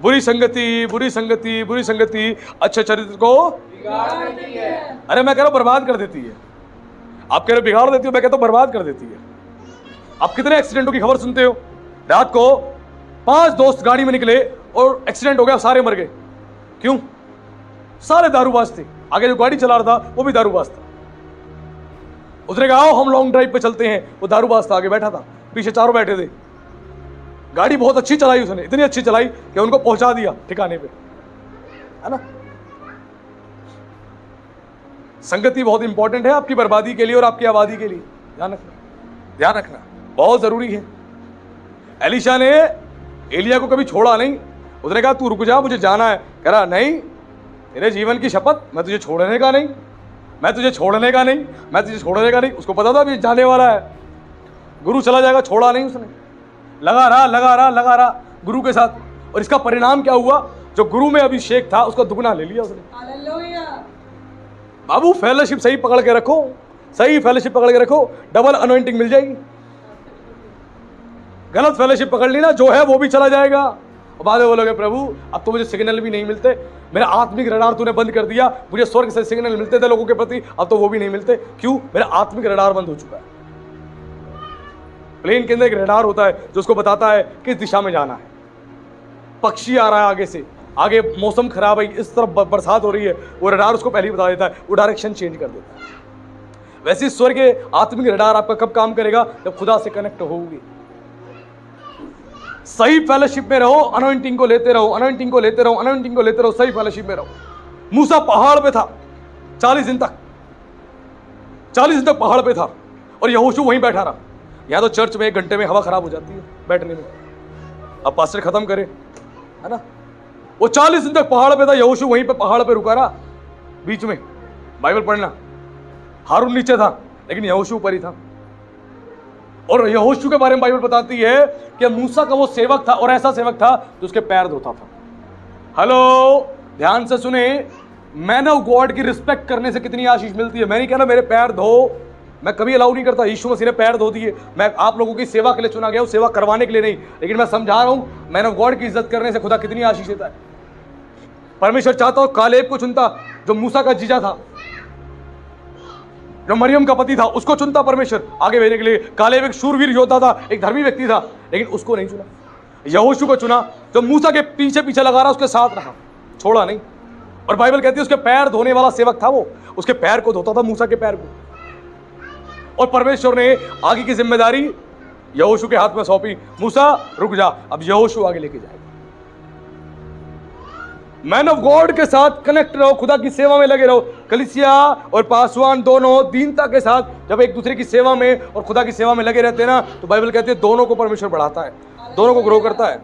बुरी संगति, बुरी संगति, बुरी संगति अच्छे चरित्र को बिगाड़ देती है। अरे मैं कह रहा हूं बर्बाद कर देती है। आप कह रहे हो बिगाड़ देती हो, मैं कहता हूं बर्बाद कर देती है। आप कितने एक्सीडेंटों की खबर सुनते हो? रात को 5 दोस्त गाड़ी में निकले और एक्सीडेंट हो गया, सारे मर गए। क्यों? सारे दारूबाज थे। आगे जो गाड़ी चला रहा था वो भी दारूबाज था। उसने कहा आओ हम लॉन्ग ड्राइव पे चलते हैं, वो दारूबाज था, आगे बैठा था, पीछे चारों बैठे थे। गाड़ी बहुत अच्छी चलाई उसने, इतनी अच्छी चलाई कि उनको पहुंचा दिया ठिकाने पे, है ना। संगति बहुत इंपॉर्टेंट है आपकी बर्बादी के लिए और आपकी आबादी के लिए। ध्यान रखना, ध्यान रखना, बहुत जरूरी है। एलीशा ने एलिया को कभी छोड़ा नहीं। उसने कहा तू रुक जा, मुझे जाना है। कह रहा नहीं, तेरे जीवन की शपथ, मैं तुझे छोड़ने का नहीं, मैं तुझे छोड़ने का नहीं, मैं तुझे छोड़ने का नहीं। उसको पता था अभी जाने वाला है, गुरु चला जाएगा, छोड़ा नहीं उसने। लगा रहा लगा रहा लगा रहा गुरु के साथ। और इसका परिणाम क्या हुआ? जो गुरु में अभिषेक था उसका दुगना ले लिया उसने। बाबू फेलोशिप सही पकड़ के रखो, सही फेलोशिप पकड़ के रखो, डबल अनॉइंटिंग मिल जाएगी। गलत फेलोशिप पकड़ ली ना, जो है वो भी चला जाएगा। और बाद में बोलोगे प्रभु अब तो मुझे सिग्नल भी नहीं मिलते, मेरा आत्मिक रडार तूने बंद कर दिया। मुझे स्वर्ग से सिग्नल मिलते थे लोगों के प्रति, अब तो वो भी नहीं मिलते। क्यों? मेरा आत्मिक रडार बंद हो चुका है। प्लेन के अंदर एक रडार होता है जो उसको बताता है किस दिशा में जाना है। पक्षी आ रहा है आगे से, आगे मौसम खराब है, इस तरफ बरसात हो रही है, वो रडार उसको पहले ही बता देता है, वो डायरेक्शन चेंज कर देता है। वैसे स्वर्ग के आत्मिक रडार आपका कब काम करेगा? जब खुदा से कनेक्ट होगी। सही फेलोशिप में रहो, अनॉइंटिंग को लेते रहो, अनॉइंटिंग को लेते रहो, अनॉइंटिंग को लेते रहो, सही फेलोशिप में रहो। मूसा पहाड़ पे था 40 दिन तक, 40 दिन तक पहाड़ पे था और यहोशू वहीं बैठा रहा। यहाँ तो चर्च में 1 घंटे में हवा खराब हो जाती है बैठने में। अब पास्टर खत्म करे, है ना। वो 40 दिन तक पहाड़ पे था, यहोशू वहीं पे पहाड़ पे रुका रहा। बीच में बाइबल पढ़ना, हारून नीचे था लेकिन यहोशू ऊपर ही था। और यहोशू के बारे में बाइबल बताती है कि मूसा का वो सेवक था, और ऐसा सेवक था जो उसके पैर धोता था। हेलो, ध्यान से सुने, मैन ऑफ गॉड की रिस्पेक्ट करने से कितनी आशीष मिलती है। मैं नहीं कह रहा मेरे पैर धो, मैं कभी अलाउ नहीं करता, यीशु मसीह ने पैर धो दिए। मैं आप लोगों की सेवा के लिए चुना गया हूं, सेवा करवाने के लिए नहीं, लेकिन मैं समझा रहा हूं मैन ऑफ गॉड की इज्जत करने से खुदा कितनी आशीष देता है। परमेश्वर चाहता हो कालेब को चुनता, जो मूसा का जीजा था, जो मरियम का पति था, उसको चुनता परमेश्वर आगे भेजने के लिए। कालेब एक शूरवीर योद्धा था, एक धार्मिक व्यक्ति था, लेकिन उसको नहीं चुना। यहोशू को चुना, जो मूसा के पीछे पीछे लगा रहा, उसके साथ रहा, छोड़ा नहीं। और बाइबल कहती है उसके पैर धोने वाला सेवक था वो, उसके पैर को धोता था, मूसा के पैर को। और परमेश्वर ने आगे की जिम्मेदारी यहोशू के हाथ में सौंपी, मूसा रुक जा, अब यहोशू आगे लेके जाएगा। मैन ऑफ गॉड के साथ कनेक्ट रहो, खुदा की सेवा में लगे रहो। कलीसिया और पासवान दोनों दीनता के साथ जब एक दूसरे की सेवा में और खुदा की सेवा में लगे रहते हैं ना, तो बाइबल कहती है दोनों को परमेश्वर बढ़ाता है, दोनों को ग्रो करता है।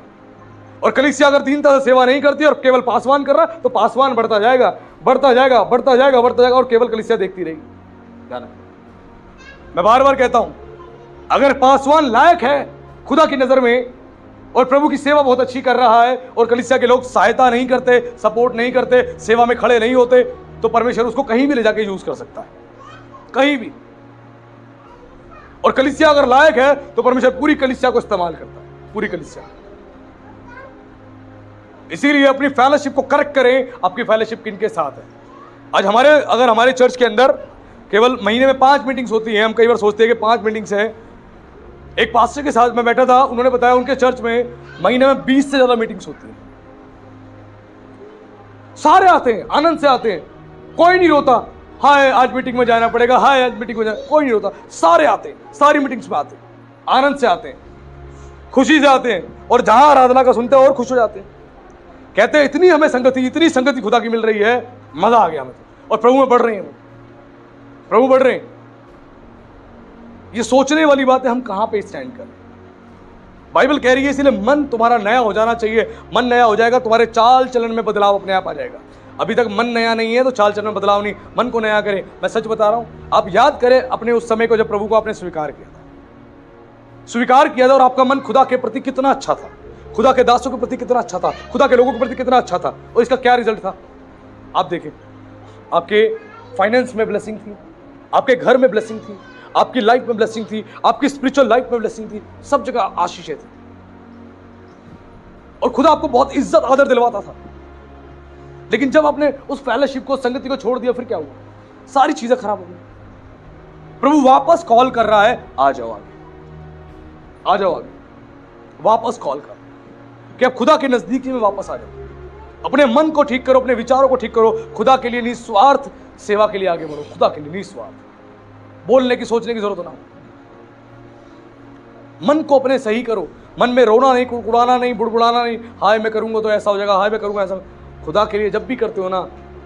और कलीसिया अगर दीनता से सेवा नहीं करती और केवल पासवान कर रहा, तो पासवान बढ़ता जाएगा, बढ़ता जाएगा, बढ़ता जाएगा, बढ़ता जाएगा, और केवल कलीसिया देखती रहेगी। ध्यान, मैं बार बार कहता हूं, अगर पासवान लायक है खुदा की नजर में और प्रभु की सेवा बहुत अच्छी कर रहा है, और कलीसिया के लोग सहायता नहीं करते, सपोर्ट नहीं करते, सेवा में खड़े नहीं होते, तो परमेश्वर उसको कहीं भी ले जाके यूज कर सकता है, कहीं भी। और कलीसिया अगर लायक है तो परमेश्वर पूरी कलीसिया को इस्तेमाल करता है, पूरी कलीसिया। इसीलिए अपनी फेलोशिप को करेक्ट करें, आपकी फेलोशिप किनके साथ है। आज अगर हमारे चर्च के अंदर केवल महीने में 5 मीटिंग्स होती हैं, हम कई बार सोचते हैं कि 5 मीटिंग्स है। एक पास्टर के साथ मैं बैठा था, उन्होंने बताया उनके चर्च में महीने में 20 से ज्यादा मीटिंग्स होती हैं। सारे आते हैं, आनंद से आते हैं, कोई नहीं रोता हाय आज मीटिंग में जाना पड़ेगा, हाय आज मीटिंग में जाना, कोई नहीं रोता। सारे आते हैं, सारी मीटिंग्स में आते हैं, आनंद से आते हैं, खुशी से आते हैं, और जहां आराधना का सुनते हैं और खुश हो जाते हैं। कहते हैं इतनी हमें संगति, इतनी संगति खुदा की मिल रही है, मजा आ गया हमें, और प्रभु में बढ़ रहे हैं, प्रभु बढ़ रहे हैं। ये सोचने वाली बात है, हम कहां पे स्टैंड करें। बाइबल कह रही है इसलिए मन तुम्हारा नया हो जाना चाहिए। मन नया हो जाएगा, तुम्हारे चाल चलन में बदलाव अपने आप आ जाएगा। अभी तक मन नया नहीं है तो चाल चलन में बदलाव नहीं। मन को नया करें। मैं सच बता रहा हूं, आप याद करें अपने उस समय को जब प्रभु को आपने स्वीकार किया था, और आपका मन खुदा के प्रति कितना अच्छा था, खुदा के दासों के प्रति कितना अच्छा था, खुदा के लोगों के प्रति कितना अच्छा था, और इसका क्या रिजल्ट था आप देखें। आपके फाइनेंस में ब्लेसिंग थी, आपके घर में ब्लेसिंग थी, आपकी लाइफ में ब्लेसिंग थी, आपकी स्पिरिचुअल लाइफ में ब्लेसिंग थी, सब जगह आशीषें थी, और खुदा आपको बहुत इज्जत आदर दिलवाता था। लेकिन जब आपने उस फेलोशिप को, संगति को छोड़ दिया, फिर क्या हुआ? सारी चीजें खराब हो गई। प्रभु वापस कॉल कर रहा है, आ जाओ आगे, आ जाओ आगे, वापस कॉल कर कि अब खुदा के नजदीकी में वापस आ जाओ। अपने मन को ठीक करो, अपने विचारों को ठीक करो, खुदा के लिए निस्वार्थ सेवा के लिए आगे बढ़ो, खुदा के लिए निस्वार्थ। बोलने की, सोचने की जरूरत ना हो। मन को अपने सही करो, मन में रोना नहीं, कुड़कुड़ाना नहीं, बुड़बुड़ाना नहीं, हाय मैं करूंगा तो ऐसा हो जाएगा, हाय मैं करूंगा ऐसा। खुदा के लिए जब भी करते हो ना,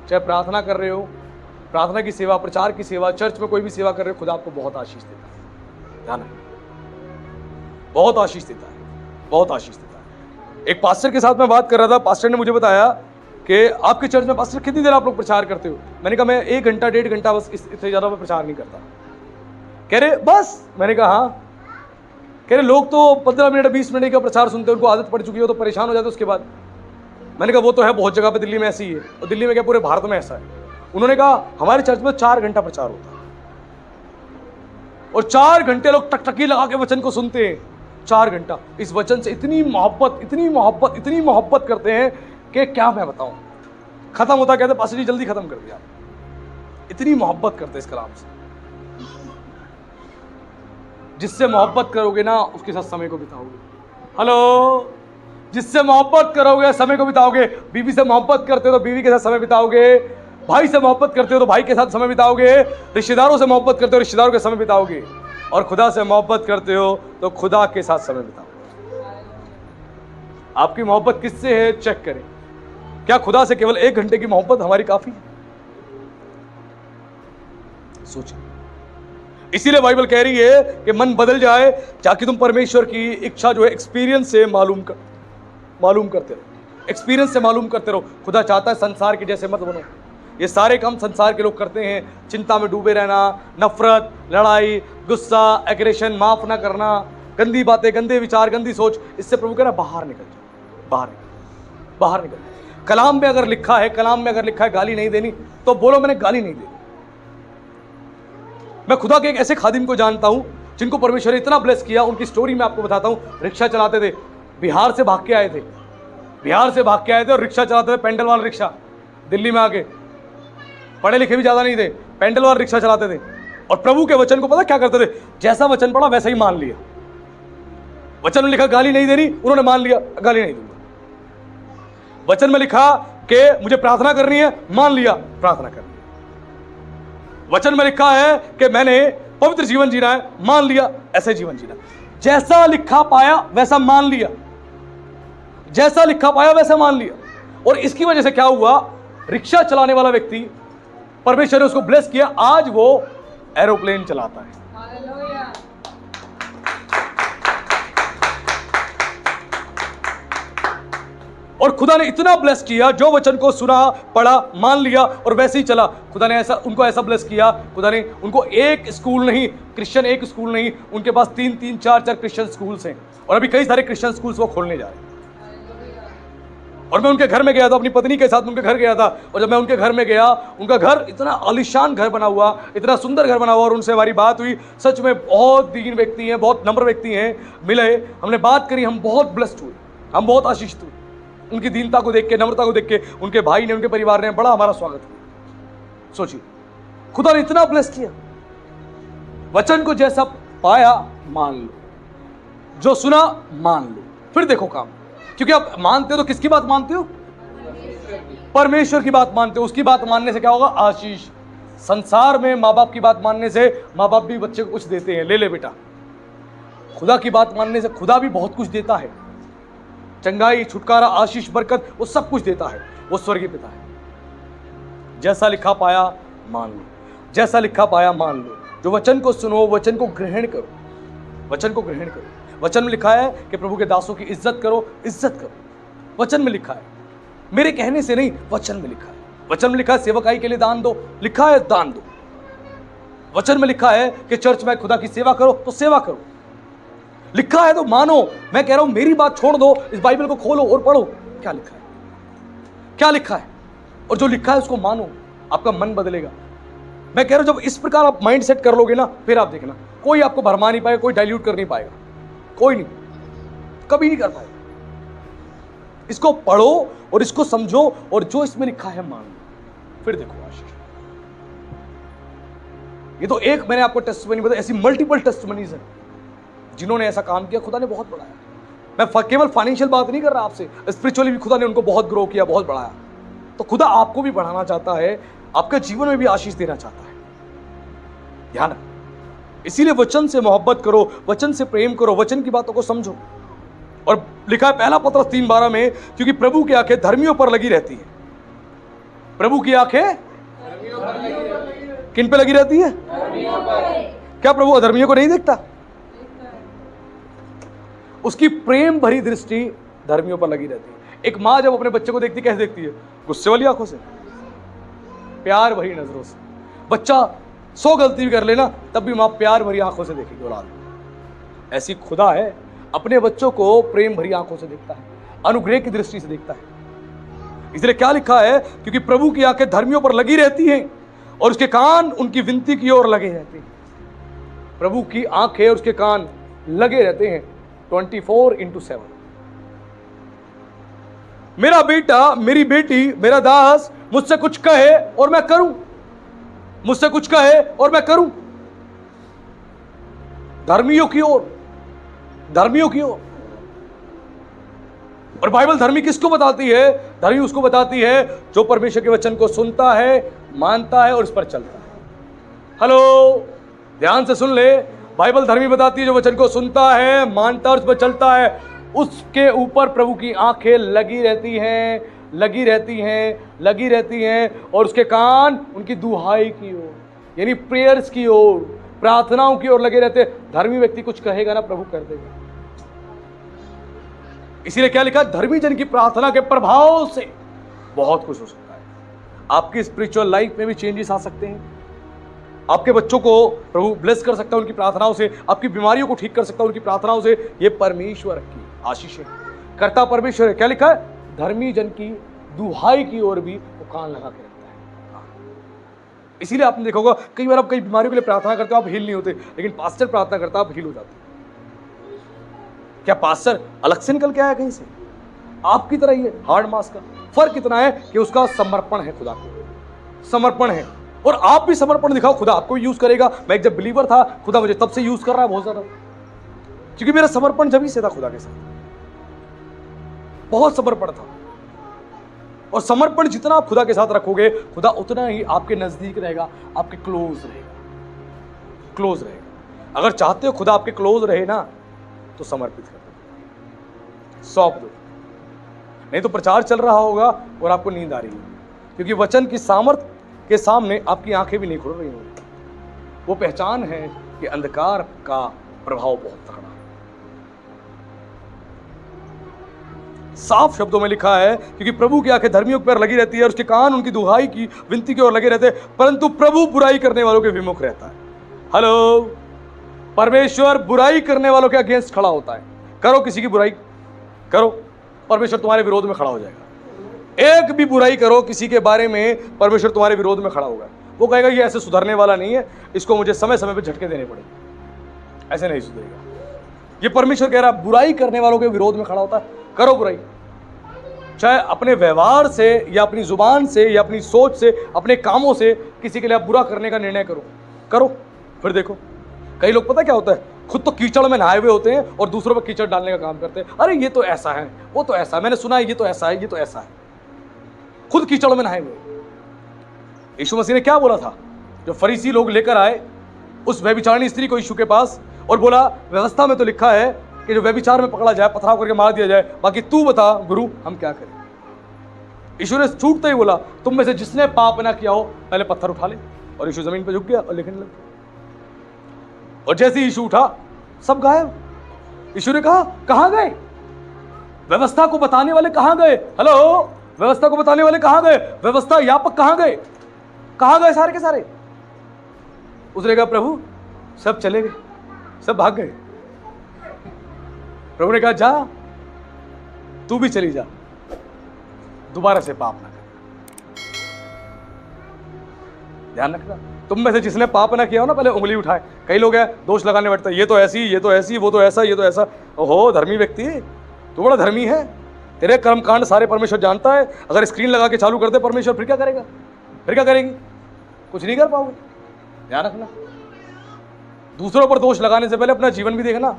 चाहे प्रार्थना कर रहे हो, प्रार्थना की सेवा, प्रचार की सेवा, चर्च में कोई भी सेवा कर रहे हो, खुदा आपको बहुत आशीष देता है। ध्यान है, बहुत आशीष देता है, बहुत आशीष देता है। एक पास्टर के साथ मैं बात कर रहा था, पास्टर ने मुझे बताया कि आपके चर्च में पास्टर कितनी देर आप लोग प्रचार करते हो? मैंने कहा मैं 1 घंटा 1.5 घंटा, बस इससे ज़्यादा मैं प्रचार नहीं करता। कह रहे बस? मैंने कहा हाँ। कह रहे लोग तो 15 मिनट 20 मिनट का प्रचार सुनते हैं, उनको आदत पड़ चुकी हो तो परेशान हो जाते उसके बाद। मैंने कहा वो तो है, बहुत जगह पे दिल्ली में ऐसी ही है, और दिल्ली में क्या पूरे भारत में ऐसा है। उन्होंने कहा हमारे चर्च में 4 घंटा प्रचार होता है, और 4 घंटे लोग टकटकी लगा के वचन को सुनते हैं। 4 घंटा इस वचन से इतनी मोहब्बत, इतनी मोहब्बत, इतनी मोहब्बत करते हैं कि क्या मैं बताऊं। खत्म होता कहते पास्टर जी जल्दी खत्म कर दिया। इतनी मोहब्बत करते इस कलाम से। जिससे मोहब्बत करोगे ना, उसके साथ समय को बिताओगे। हेलो, जिससे मोहब्बत करोगे समय को बिताओगे। बीवी से मोहब्बत करते हो तो बीवी के साथ समय बिताओगे, भाई से मोहब्बत करते हो तो भाई के साथ समय बिताओगे, रिश्तेदारों से मोहब्बत करते हो रिश्तेदारों के समय बिताओगे, और खुदा से मोहब्बत करते हो तो खुदा के साथ समय बिताओगे। आपकी मोहब्बत किससे है चेक करें। क्या खुदा से केवल 1 घंटे की मोहब्बत हमारी काफी है? सोचिए। इसीलिए बाइबल कह रही है कि मन बदल जाए, ताकि तुम परमेश्वर की इच्छा जो है एक्सपीरियंस से मालूम करते रहो, एक्सपीरियंस से मालूम करते रहो। खुदा चाहता है संसार के जैसे मत बनो, ये सारे काम संसार के लोग करते हैं। चिंता में डूबे रहना, नफरत, लड़ाई, गुस्सा, एग्रेशन, माफ ना करना, गंदी बातें, गंदे विचार, गंदी सोच, इससे प्रभु कह रहा बाहर निकल जाओ, बाहर निकल, बाहर निकल जाओ। कलाम में अगर लिखा है, कलाम में अगर लिखा है गाली नहीं देनी, तो बोलो मैंने गाली नहीं देनी। मैं खुदा के एक ऐसे खादिम को जानता हूं जिनको परमेश्वर ने इतना ब्लेस किया। उनकी स्टोरी मैं आपको बताता हूं। रिक्शा चलाते थे, बिहार से भाग के आए थे, बिहार से भाग के आए थे और रिक्शा चलाते थे, पेंडल वाला रिक्शा, दिल्ली में आके। पढ़े लिखे भी ज्यादा नहीं थे, पेंडल वाला रिक्शा चलाते थे। और प्रभु के वचन को पता क्या करते थे, जैसा वचन पढ़ा वैसा ही मान लिया। वचन में लिखा गाली नहीं देनी, उन्होंने मान लिया गाली नहीं दूंगा। वचन में लिखा कि मुझे प्रार्थना करनी है, मान लिया प्रार्थना करनी है। वचन में लिखा है कि मैंने पवित्र जीवन जीना है, मान लिया ऐसे जीवन जीना। जैसा लिखा पाया वैसा मान लिया, जैसा लिखा पाया वैसा मान लिया। और इसकी वजह से क्या हुआ, रिक्शा चलाने वाला व्यक्ति, परमेश्वर ने उसको ब्लेस किया, आज वो एरोप्लेन चलाता है। और खुदा ने इतना ब्लेस किया, जो वचन को सुना, पढ़ा, मान लिया और वैसे ही चला। खुदा ने ऐसा उनको ऐसा ब्लेस किया, खुदा ने उनको एक स्कूल नहीं, क्रिश्चियन एक स्कूल नहीं, उनके पास 3-3, 4-4 क्रिश्चियन स्कूल्स हैं। और अभी कई सारे क्रिश्चियन स्कूल्स वो खोलने जा रहे हैं। और मैं उनके घर में गया था, अपनी पत्नी के साथ उनके घर गया था। और जब मैं उनके घर में गया, उनका घर इतना आलीशान घर बना हुआ, इतना सुंदर घर बना हुआ। और उनसे हमारी बात हुई, सच में बहुत दीन व्यक्ति हैं, बहुत नम्र व्यक्ति हैं, मिले, हमने बात करी, हम बहुत ब्लेस्ड हुए, हम बहुत आशीषित हुए। उनकी दीनता को देख के, नम्रता को देख के, उनके भाई ने, उनके परिवार ने बड़ा हमारा स्वागत किया। सोचिए, खुदा ने इतना ब्लेस किया। वचन को जैसा पाया मान लो, जो सुना मान लो, फिर देखो काम। क्योंकि आप मानते हो तो किसकी बात मानते हो, परमेश्वर की बात मानते हो। उसकी बात मानने से क्या होगा, आशीष। संसार में माँ बाप की बात मानने से माँ बाप भी बच्चे को कुछ देते हैं, ले ले बेटा। खुदा की बात मानने से खुदा भी बहुत कुछ देता है, चंगाई, छुटकारा, आशीष, बरकत, वो सब कुछ देता है। वो स्वर्गीय पिता है। जैसा लिखा पाया मान लो, जैसा लिखा पाया मान लो। जो वचन को सुनो, वचन को ग्रहण करो, वचन को ग्रहण करो। वचन में लिखा है कि प्रभु के दासों की इज्जत करो, इज्जत करो। वचन में लिखा है, मेरे कहने से नहीं, वचन में लिखा है। वचन में लिखा है सेवकाई के लिए दान दो, लिखा है दान दो। वचन में लिखा है कि चर्च में खुदा की सेवा करो, तो सेवा करो, लिखा है तो मानो। मैं कह रहा हूं मेरी बात छोड़ दो, इस बाइबल को खोलो और पढ़ो, क्या लिखा है, क्या लिखा है। और जो लिखा है उसको मानो, आपका मन बदलेगा। मैं कह रहा हूं जब इस प्रकार आप माइंड सेट कर लोगे ना, फिर आप देखना कोई आपको भरमा नहीं पाएगा, कोई डाइल्यूट कर नहीं पाएगा, कोई नहीं, कभी नहीं कर पाएगा। इसको पढ़ो और इसको समझो और जो इसमें लिखा है मान लो, फिर देखो आशीष। ये तो एक मैंने आपको टेस्टिमनी बताया, ऐसी मल्टीपल टेस्टिमनीज है जिन्होंने ऐसा काम किया। खुदा ने बहुत बढ़ाया। मैं केवल फाइनेंशियल बात नहीं कर रहा आपसे, स्पिरिचुअली भी खुदा ने उनको बहुत ग्रो किया, बहुत बढ़ाया। तो खुदा आपको भी बढ़ाना चाहता है, आपके जीवन में भी आशीष देना चाहता है। ध्यान रखो, इसीलिए वचन से मोहब्बत करो, वचन से प्रेम करो, वचन की बातों को समझो। और लिखा है पहला पत्रस 3:12 में, क्योंकि प्रभु की आंखें धर्मियों पर लगी रहती है। प्रभु की आंखें किन पे लगी रहती है, क्या प्रभु अधर्मियों को नहीं देखता? उसकी प्रेम भरी दृष्टि धर्मियों पर लगी रहती है। एक माँ जब अपने बच्चे को देखती, कैसे देखती है? गुस्से वाली आंखों से, प्यार भरी नजरों से। बच्चा 100 गलती भी कर लेना, तब भी माँ प्यार भरी आंखों से देखेगी औलाद। ऐसी खुदा है, अपने बच्चों को प्रेम भरी आंखों से देखता है, अनुग्रह की दृष्टि से देखता है। इसलिए क्या लिखा है, क्योंकि प्रभु की आंखें धर्मियों पर लगी रहती हैं और उसके कान उनकी विनती की ओर लगे रहते हैं। प्रभु की आंखें और उसके कान लगे रहते हैं 24/7। मेरा बेटा, मेरी बेटी, मेरा दास मुझसे कुछ कहे और मैं करूं, मुझसे कुछ कहे और मैं करूं। धर्मियों की ओर, धर्मियों की ओर। और बाइबल धर्मी किसको बताती है? धर्मी उसको बताती है जो परमेश्वर के वचन को सुनता है, मानता है और इस पर चलता है। हेलो, ध्यान से सुन ले। बाइबल धर्मी बताती है जो वचन को सुनता है, मानता है और इस पर चलता है, उसके ऊपर प्रभु की आंखें लगी रहती हैं, लगी रहती हैं, लगी रहती हैं। और उसके कान उनकी दुहाई की ओर, यानी प्रेयर्स की ओर, प्रार्थनाओं की ओर लगे रहते हैं। धर्मी व्यक्ति कुछ कहेगा ना, प्रभु कर देगा। इसीलिए क्या लिखा? धर्मी जन की प्रार्थना के प्रभाव से बहुत कुछ हो सकता है। आपकी स्पिरिचुअल लाइफ में भी चेंजेस आ सकते हैं। आपके बच्चों को प्रभु ब्लेस कर सकता है उनकी प्रार्थनाओं से, आपकी बीमारियों को ठीक कर सकता है उनकी प्रार्थनाओं से। ये परमेश्वर की आशीष है, कर्ता परमेश्वर है। क्या लिखा है? धर्मी जन की दुहाई की ओर भी वो कान लगा के रखता है। इसीलिए आपने देखा होगा कई बार आप कई बीमारियों के लिए प्रार्थना करते हो, आप हील नहीं होते, लेकिन पास्टर प्रार्थना करता है, आप हील हो जाते। क्या पास्टर अलग से निकल के आया कहीं से? आपकी तरह ही है, हार्ड मास का। फर्क इतना है कि उसका समर्पण है, खुदा को समर्पण है। और आप भी समर्पण दिखाओ, खुदा आपको यूज करेगा। मैं जब बिलीवर था, खुदा मुझे तब से यूज कर रहा है बहुत ज्यादा, क्योंकि मेरा समर्पण जब ही से था खुदा के साथ, बहुत समर्पण था। और समर्पण जितना आप खुदा के साथ रखोगे, खुदा उतना ही आपके नजदीक रहेगा, आपके क्लोज रहेगा, क्लोज रहेगा। अगर चाहते हो खुदा आपके क्लोज रहे ना, तो समर्पित कर दो, सौंप दो। नहीं तो प्रचार चल रहा होगा और आपको नींद आ रही है, क्योंकि वचन की सामर्थ्य के सामने आपकी आंखें भी नहीं खुल रही होंगी। वो पहचान है कि अंधकार का प्रभाव बहुत तगड़ा है। साफ शब्दों में लिखा है, क्योंकि प्रभु की आंखें धर्मियों पर लगी रहती है और उसके कान उनकी दुहाई की विनती की ओर लगे रहते हैं, परंतु प्रभु बुराई करने वालों के विमुख रहता है। हेलो, परमेश्वर बुराई करने वालों के अगेंस्ट खड़ा होता है। करो किसी की बुराई करो, परमेश्वर तुम्हारे विरोध में खड़ा हो जाएगा। एक भी बुराई करो किसी के बारे में, परमेश्वर तुम्हारे विरोध में खड़ा होगा। वो कहेगा ये ऐसे सुधरने वाला नहीं है, इसको मुझे समय समय पे झटके देने पड़ेंगे, ऐसे नहीं सुधरेगा। ये परमेश्वर कह रहा है, बुराई करने वालों के विरोध में खड़ा होता है। करो बुराई, चाहे अपने व्यवहार से या अपनी जुबान से या अपनी सोच से, अपने कामों से किसी के लिए आप बुरा करने का निर्णय करो, करो, फिर देखो। कई लोग पता क्या होता है, खुद तो कीचड़ में नहाए हुए होते हैं और दूसरों पर कीचड़ डालने का काम करते हैं। अरे ये तो ऐसा है, वो तो ऐसा है, मैंने सुना है, ये तो ऐसा है, ये तो ऐसा है। खुद कीचड़ में नहाए हुए। यीशु मसीह ने क्या बोला था? जो फरीसी लोग लेकर आए उस व्यभिचारिणी स्त्री को यीशु के पास और बोला, व्यवस्था में तो लिखा है कि जो व्यभिचार में पकड़ा जाए पथराव करके मार दिया जाए, बाकी तू बता गुरु हम क्या करें। यीशु ने छूटते ही बोला, तुम में से जिसने पाप ना किया हो पहले पत्थर उठा ले। और यीशु जमीन पर झुक गया और लिखने लगा। और जैसे यीशु उठा, सब गायब। यीशु ने कहा, कहां गए व्यवस्था को बताने वाले, कहां गए? हेलो, व्यवस्था को बताने वाले कहां गए? व्यवस्था यापक कहां गए? कहां गए सारे के सारे? उसने कहा, प्रभु सब चले गए, सब भाग गए। प्रभु ने कहा, जा तू भी चली जा, दोबारा से पाप ना कर। ध्यान रखना, तुम में से जिसने पाप ना किया हो ना, पहले उंगली उठाए। कई लोग हैं दोष लगाने बैठते हैं, ये तो ऐसी, ये तो ऐसी, वो तो ऐसा, ये तो ऐसा। ओहो धर्मी व्यक्ति, तू बड़ा धर्मी है, तेरे कर्मकांड सारे परमेश्वर जानता है। अगर स्क्रीन लगा के चालू कर दे परमेश्वर, फिर क्या करेगा? फिर क्या करेंगे? कुछ नहीं कर पाओगे। ध्यान रखना, दूसरों पर दोष लगाने से पहले अपना जीवन भी देखना।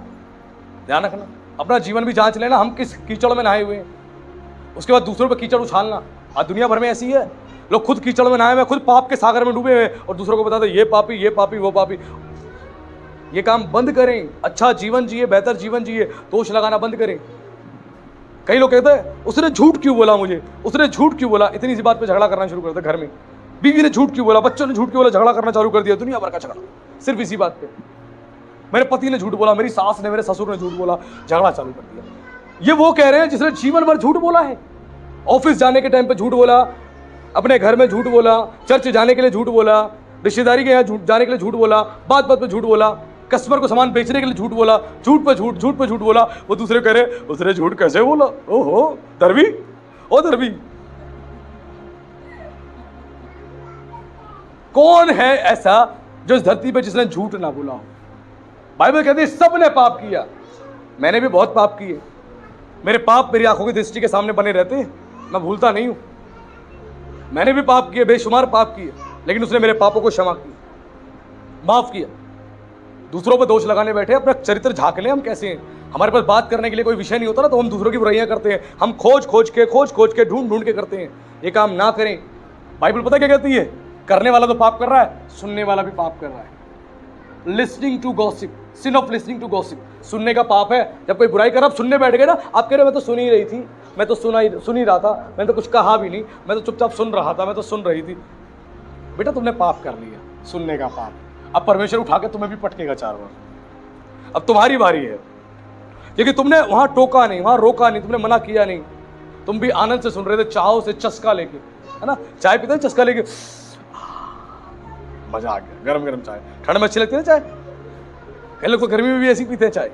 ध्यान रखना, अपना जीवन भी जांच लेना, हम किस कीचड़ में नहाए हुए हैं, उसके बाद दूसरों पर कीचड़ उछालना। आज दुनिया भर में ऐसी है, लोग खुद कीचड़ में नहाए हुए, खुद पाप के सागर में डूबे हुए और दूसरों को बताते ये पापी, ये पापी, वो पापी। ये काम बंद करें, अच्छा जीवन जिए, बेहतर जीवन जिए, दोष लगाना बंद करें। कई लोग कहते हैं उसने झूठ क्यों बोला मुझे, उसने झूठ क्यों बोला, इतनी सी बात पे झगड़ा करना शुरू करते। घर में बीवी ने झूठ क्यों बोला, बच्चों ने झूठ क्यों बोला, झगड़ा करना चालू कर दिया, दुनिया भर का झगड़ा सिर्फ इसी बात पे। मेरे पति ने झूठ बोला, मेरी सास ने, मेरे ससुर ने झूठ बोला, झगड़ा चालू कर दिया। ये वो कह रहे हैं जिसने जीवन भर झूठ बोला है। ऑफिस जाने के टाइम पे झूठ बोला, अपने घर में झूठ बोला, चर्च जाने के लिए झूठ बोला, रिश्तेदारी के यहाँ जाने के लिए झूठ बोला, बात बात पे झूठ बोला, कस्टमर को सामान बेचने के लिए झूठ बोला, झूठ पे झूठ, झूठ पे झूठ बोला। वो दूसरे कह रहे उसने झूठ कैसे बोला, ओहो धर्मी, ओ धर्मी। कौन है ऐसा जो इस धरती पे जिसने झूठ ना बोला हो? बाइबल कहती है सब ने पाप किया। मैंने भी बहुत पाप किए, मेरे पाप मेरी आंखों की दृष्टि के सामने बने रहते हैं, मैं भूलता नहीं हूं। मैंने भी पाप किए, बेशुमार पाप किए, लेकिन उसने मेरे पापों को क्षमा किया, माफ किया। दूसरों पर दोष लगाने बैठे, अपना चरित्र झांक ले हम कैसे हैं। हमारे पास बात करने के लिए कोई विषय नहीं होता ना, तो हम दूसरों की बुराइयां करते हैं, हम खोज खोज के ढूंढ ढूंढ के करते हैं। ये काम ना करें। बाइबल पता क्या कहती है? करने वाला तो पाप कर रहा है, सुनने वाला भी पाप कर रहा है। Listening to gossip, sin of listening to gossip, सुनने का पाप है। जब कोई बुराई कर, आप सुनने बैठ गए ना, आप कह रहे मैं तो सुन ही रही थी, मैं तो सुन ही रहा था, मैंने तो कुछ कहा भी नहीं, मैं तो चुपचाप सुन रहा था, मैं तो सुन रही थी। बेटा तुमने पाप कर लिया, सुनने का पाप। अब परमेश्वर उठा के तुम्हें भी पटकेगा 4 बार। अब तुम्हारी बारी है, क्योंकि तुमने वहां टोका नहीं, वहां रोका नहीं, तुमने मना किया नहीं, तुम भी आनंद से सुन रहे थे, चाव से, चस्का लेके। है ना, चाय पीते हैं चस्का लेके, मजा आ गया, गरम गरम चाय, ठंड में अच्छी लगती है ना चाय, कई लोग तो गर्मी में भी ऐसी पीते हैं चाय।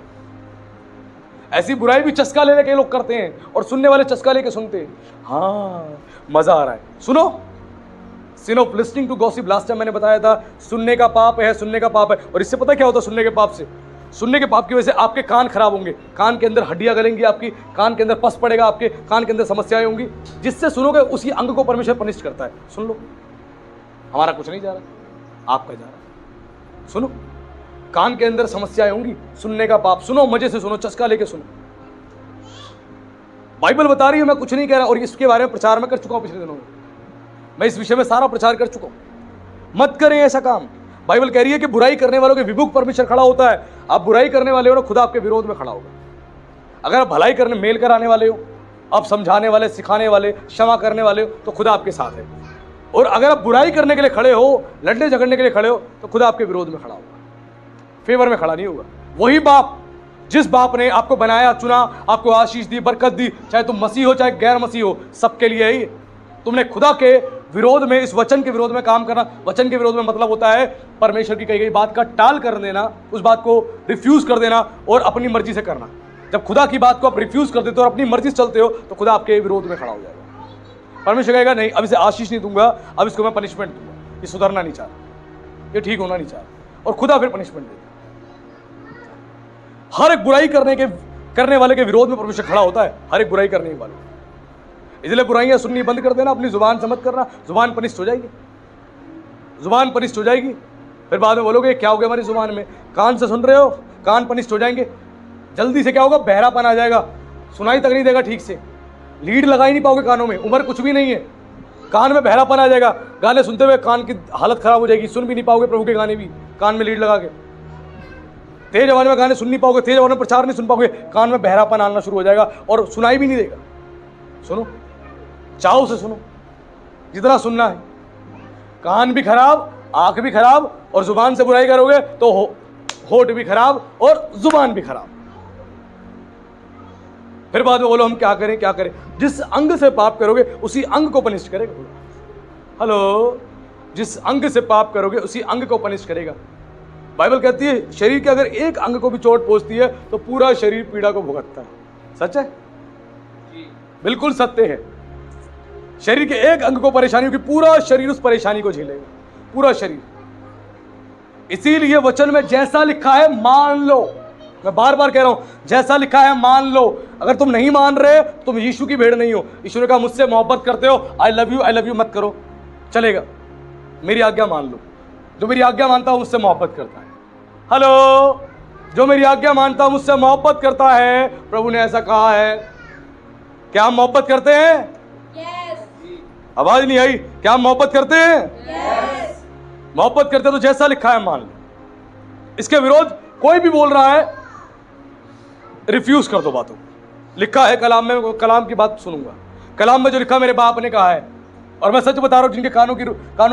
ऐसी बुराई भी चस्का लेने के लोग करते हैं और सुनने वाले चस्का लेके सुनते हैं, हाँ मजा आ रहा है। सुनो, sin of listening to gossip, last time मैंने बताया था सुनने का पाप है, सुनने का पाप है। और इससे पता क्या होता है सुनने के पाप से? सुनने के पाप की वजह से आपके कान खराब होंगे, कान के अंदर हड्डियां गलेंगी, आपकी कान के अंदर पस पड़ेगा, आपके कान के अंदर समस्याएं होंगी, जिससे सुनोगे उसी अंग को परमेश्वर पनिश करता है। सुन लो, हमारा कुछ नहीं जा रहा, आपका जा रहा। सुनो, कान के अंदर समस्याएं होंगी, सुनने का पाप। सुनो, मजे से सुनो, चस्का लेके सुनो, बाइबल बता रही है, मैं कुछ नहीं कह रहा। और इसके बारे में प्रचार में कर चुका हूं पिछले दिनों में, मैं इस विषय में सारा प्रचार कर चुका हूं। मत करें ऐसा काम। बाइबल कह रही है कि बुराई करने वालों के विमुख परमेश्वर खड़ा होता है। आप बुराई करने वाले हो ना, खुदा आपके विरोध में खड़ा होगा। अगर आप भलाई करने, मेल कराने वाले हो, आप समझाने वाले, सिखाने वाले, क्षमा करने वाले हो, तो खुदा आपके साथ है। और अगर आप बुराई करने के लिए खड़े हो, लड़ने झगड़ने के लिए खड़े हो, तो खुदा आपके विरोध में खड़ा होगा, फेवर में खड़ा नहीं होगा। वही बाप, जिस बाप ने आपको बनाया, चुना, आपको आशीष दी, बरकत दी, चाहे तुम मसीह हो चाहे गैर मसीह हो, सबके लिए है। तुमने खुदा के विरोध में, इस वचन के विरोध में काम करना। वचन के विरोध में मतलब होता है परमेश्वर की कही गई बात का टाल कर देना, उस बात को रिफ्यूज कर देना और अपनी मर्जी से करना। जब खुदा की बात को आप रिफ्यूज कर देते हो और अपनी मर्जी से चलते हो, तो खुदा आपके विरोध में खड़ा हो जाएगा। परमेश्वर कहेगा नहीं, अब इसे आशीष नहीं दूंगा, अब इसको मैं पनिशमेंट दूंगा, ये सुधरना नहीं चाह रहा, ये ठीक होना नहीं चाह रहा, और खुदा फिर पनिशमेंट देगा। हर एक बुराई करने वाले के विरोध में परमेश्वर खड़ा होता है, हर एक बुराई करने वाले। इसलिए बुराइयां सुननी बंद कर देना, अपनी जुबान से मत करना, जुबान पनिष्ट हो जाएगी, जुबान पनिष्ट हो जाएगी। फिर बाद में बोलोगे क्या हो गया हमारी जुबान में? कान से सुन रहे हो, कान पनिष्ट हो जाएंगे। जल्दी से क्या होगा? बहरापन आ जाएगा, सुनाई तक नहीं देगा ठीक से, लीड लगा ही नहीं पाओगे कानों में, उम्र कुछ भी नहीं है, कान में बहरापन आ जाएगा। गाने सुनते हुए कान की हालत खराब हो जाएगी, सुन भी नहीं पाओगे प्रभु के गाने भी, कान में लीड लगा के। तेज आवाज में गाने सुन नहीं पाओगे, तेज आवाज में प्रचार नहीं सुन पाओगे, कान में बहरापन आना शुरू हो जाएगा और सुनाई भी नहीं देगा। सुनो, चाव से सुनो, जितना सुनना है। कान भी खराब, आंख भी खराब, और जुबान से बुराई करोगे तो होठ भी खराब और जुबान भी खराब। फिर बाद में बोलो हम क्या करें, क्या करें? जिस अंग से पाप करोगे उसी अंग को पनिष्ट करेगा। हेलो, जिस अंग से पाप करोगे उसी अंग को पनिष्ट करेगा। बाइबल कहती है शरीर के अगर एक अंग को भी चोट पहुंचती है तो पूरा शरीर पीड़ा को भुगतता है। सच है? बिल्कुल सत्य है। शरीर के एक अंग को परेशानी होगी, पूरा शरीर उस परेशानी को झेलेगा, पूरा शरीर। इसीलिए वचन में जैसा लिखा है मान लो। मैं बार बार कह रहा हूं, जैसा लिखा है मान लो। अगर तुम नहीं मान रहे तुम यीशु की भेड़ नहीं हो। यीशु ने कहा मुझसे मोहब्बत करते हो, आई लव यू मत करो, चलेगा, मेरी आज्ञा मान लो। जो मेरी आज्ञा मानता है मुझसे मोहब्बत करता है। हेलो, जो मेरी आज्ञा मानता है मुझसे मोहब्बत करता है। प्रभु ने ऐसा कहा है। क्या हम मोहब्बत करते हैं? आवाज नहीं आई। क्या हम मोहब्बत करते हैं? मोहब्बत करते तो जैसा लिखा है मान लो। इसके विरोध कोई भी बोल रहा है, रिफ्यूज कर दो बातों। लिखा है कलाम में, कलाम की बात सुनूंगा। कलाम में जो लिखा मेरे बाप ने कहा है, और मैं सच बता रहा हूं, जिनके कानों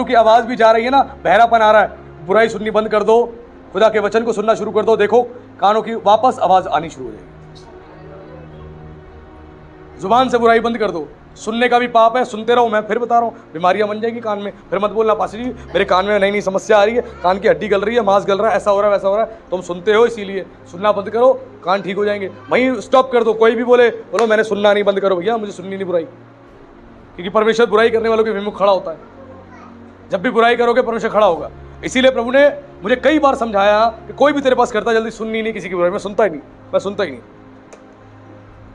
की आवाज भी जा रही है ना, बहरापन आ रहा है, बुराई सुननी बंद कर दो, खुदा के वचन को सुनना शुरू कर दो। देखो कानों की वापस आवाज आनी शुरू हो जाएगी। जुबान से बुराई बंद कर दो। सुनने का भी पाप है, सुनते रहो। मैं फिर बता रहा हूँ, बीमारियां बन जाएगी कान में। फिर मत बोलना पासी जी मेरे कान में नई समस्या आ रही है, कान की हड्डी गल रही है, मांस गल रहा है, ऐसा हो रहा है, वैसा हो रहा है। तुम सुनते हो, इसीलिए सुनना बंद करो, कान ठीक हो जाएंगे। वहीं स्टॉप कर दो। कोई भी बोलो मैंने सुनना नहीं, बंद करो भैया, मुझे सुननी नहीं बुराई, क्योंकि परमेश्वर बुराई करने वालों के विमुख खड़ा होता है। जब भी बुराई करोगे परमेश्वर खड़ा होगा। इसीलिए प्रभु ने मुझे कई बार समझाया कि कोई भी तेरे पास करता जल्दी सुननी नहीं किसी की बुराई। मैं सुनता ही नहीं।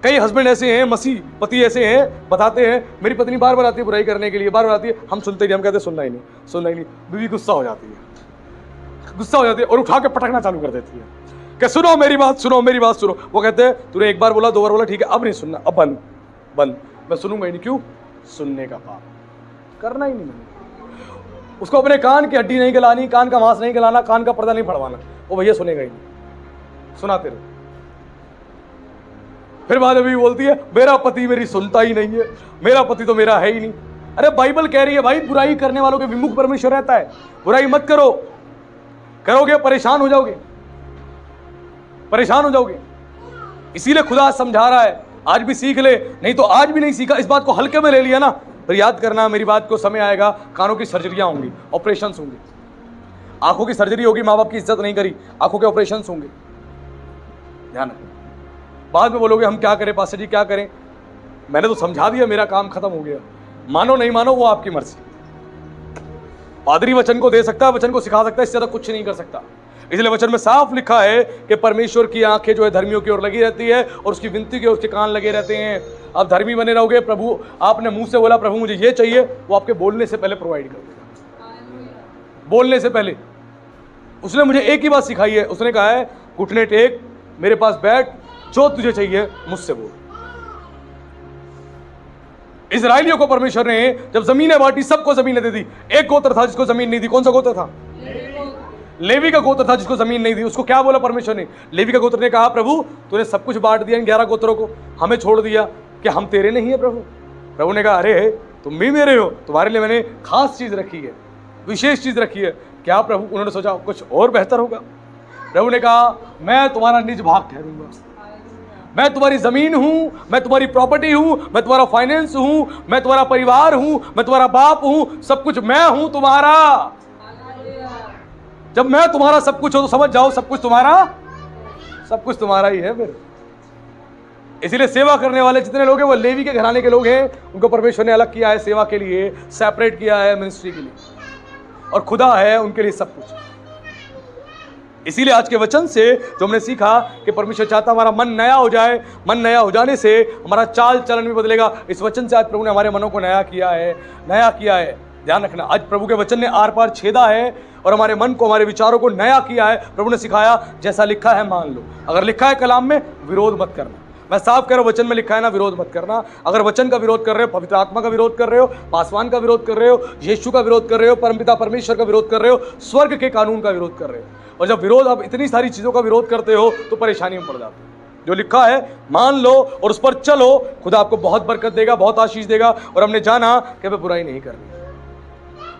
कई हस्बैंड ऐसे हैं, मसीह पति ऐसे हैं, बताते हैं मेरी पत्नी बार बार आती है बुराई करने के लिए, बार बार आती है, हम सुनते नहीं, हम कहते सुनना ही नहीं। बीवी गुस्सा हो जाती है और उठा के पटकना चालू कर देती है कि सुनो मेरी बात सुनो। वो कहते हैं तूने एक बार बोला, दो बार बोला, ठीक है अब नहीं सुनना, अब बंद। मैं सुनूंगा ही नहीं। क्यों? सुनने का पाप करना ही नहीं मैंने। उसको अपने कान की हड्डी नहीं गलानी, कान का मांस नहीं गलाना, कान का पर्दा नहीं फड़वाना। वो भैया सुनेगा ही नहीं, सुनाते रहो। फिर बाद में भी बोलती है मेरा पति मेरी सुनता ही नहीं है, मेरा पति तो मेरा है ही नहीं। अरे बाइबल कह रही है भाई, बुराई करने वालों के विमुख परमेश्वर रहता है। बुराई मत करो, करोगे परेशान हो जाओगे। इसीलिए खुदा समझा रहा है, आज भी सीख ले, नहीं तो आज भी नहीं सीखा, इस बात को हल्के में ले लिया ना, फिर याद करना, मेरी बात को समय आएगा, कानों की सर्जरियां होंगी, ऑपरेशन होंगे, आंखों की सर्जरी होगी, माँ बाप की इज्जत नहीं करी, आंखों के ऑपरेशन होंगे, ध्यान रखना। बाद में बोलोगे हम क्या करें पास्टर जी, क्या करें? मैंने तो समझा दिया, मेरा काम खत्म हो गया। मानो नहीं मानो वो आपकी मर्जी। पादरी वचन को दे सकता है, वचन को सिखा सकता है, इससे ज्यादा कुछ नहीं कर सकता। इसलिए वचन में साफ लिखा है कि परमेश्वर की आंखें जो है धर्मियों की ओर लगी रहती है और उसकी विनती की ओर उसके कान लगे रहते हैं। आप धर्मी बने रहोगे, प्रभु आपने मुंह से बोला प्रभु मुझे ये चाहिए, वो आपके बोलने से पहले प्रोवाइड कर देगा। बोलने से पहले उसने मुझे एक ही बात सिखाई है, उसने कहा है घुटने टेक, मेरे पास बैठ, जो तुझे चाहिए मुझसे बोल। इजराइलियों को परमेश्वर ने जब जमीनें बांटी, सबको जमीनें दे दी। एक गोत्र था जिसको जमीन नहीं दी। कौन सा गोत्र था? लेवी का गोत्र था जिसको जमीन नहीं दी। उसको क्या बोला परमेश्वर ने? लेवी का गोत्र ने कहा प्रभु तूने सब कुछ बांट दिया इन 11 गोत्रों को, हमें छोड़ दिया, क्या हम तेरे नहीं है प्रभु? प्रभु ने कहा अरे तुम भी मेरे हो, तुम्हारे लिए मैंने खास चीज रखी है, विशेष चीज रखी है। क्या प्रभु? उन्होंने सोचा कुछ और बेहतर होगा। प्रभु ने कहा मैं तुम्हारा निज भाग ठहरूंगा, मैं तुम्हारी जमीन हूं, मैं तुम्हारी प्रॉपर्टी हूं, मैं तुम्हारा फाइनेंस हूं, मैं तुम्हारा परिवार हूं, मैं तुम्हारा बाप हूं, सब कुछ मैं हूं तुम्हारा। जब मैं तुम्हारा सब कुछ हो तो समझ जाओ सब कुछ तुम्हारा ही है। फिर इसीलिए सेवा करने वाले जितने लोग हैं वो लेवी के घराने के लोग हैं, उनको परमेश्वर ने अलग किया है सेवा के लिए, सेपरेट किया है मिनिस्ट्री के लिए, और खुदा है उनके लिए सब कुछ। इसीलिए आज के वचन से जो हमने सीखा कि परमेश्वर चाहता हमारा मन नया हो जाए, मन नया हो जाने से हमारा चाल चलन भी बदलेगा। इस वचन से आज प्रभु ने हमारे मनों को नया किया है। ध्यान रखना, आज प्रभु के वचन ने आर पार छेदा है और हमारे मन को, हमारे विचारों को नया किया है। प्रभु ने सिखाया जैसा लिखा है मान लो। अगर लिखा है कलाम में विरोध मत करना। मैं साफ कह रहा हूं, वचन में लिखा है ना, विरोध मत करना। अगर वचन का विरोध कर रहे हो, पवित्र आत्मा का विरोध कर रहे हो, पासवान का विरोध कर रहे हो, यीशु का विरोध कर रहे हो, परमपिता परमेश्वर का विरोध कर रहे हो, स्वर्ग के कानून का विरोध कर रहे हो, और जब विरोध, अब इतनी सारी चीजों का विरोध करते हो तो परेशानी में पड़ जाते हो। जो लिखा है मान लो और उस पर चलो, खुदा आपको बहुत बरकत देगा, बहुत आशीष देगा। और हमने जाना कि हमें बुराई नहीं करनी,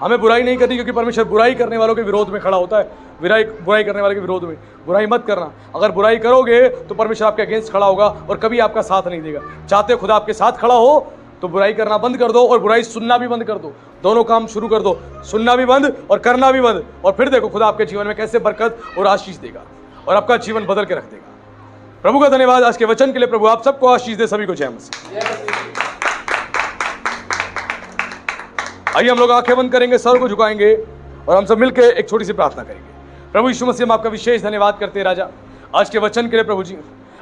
हमें बुराई नहीं करनी, क्योंकि परमेश्वर बुराई करने वालों के विरोध में खड़ा होता है। बुराई करने वाले के विरोध में बुराई मत करना। अगर बुराई करोगे तो परमेश्वर आपके अगेंस्ट खड़ा होगा और कभी आपका साथ नहीं देगा। चाहते हो खुदा आपके साथ खड़ा हो तो बुराई करना बंद कर दो और बुराई सुनना भी बंद कर दो। दोनों काम शुरू कर दो, सुनना भी बंद और करना भी बंद, और फिर देखो खुदा आपके जीवन में कैसे बरकत और आशीष देगा और आपका जीवन बदल के रख देगा। प्रभु का धन्यवाद आज के वचन के लिए। प्रभु आप सबको आशीष दे। सभी को जय मसीह। आइए हम लोग आंखें बंद करेंगे, सर को झुकाएंगे और हम सब मिलकर एक छोटी सी प्रार्थना करेंगे। प्रभु यीशु मसीह हम आपका विशेष धन्यवाद करते हैं राजा, आज के वचन के लिए। प्रभु जी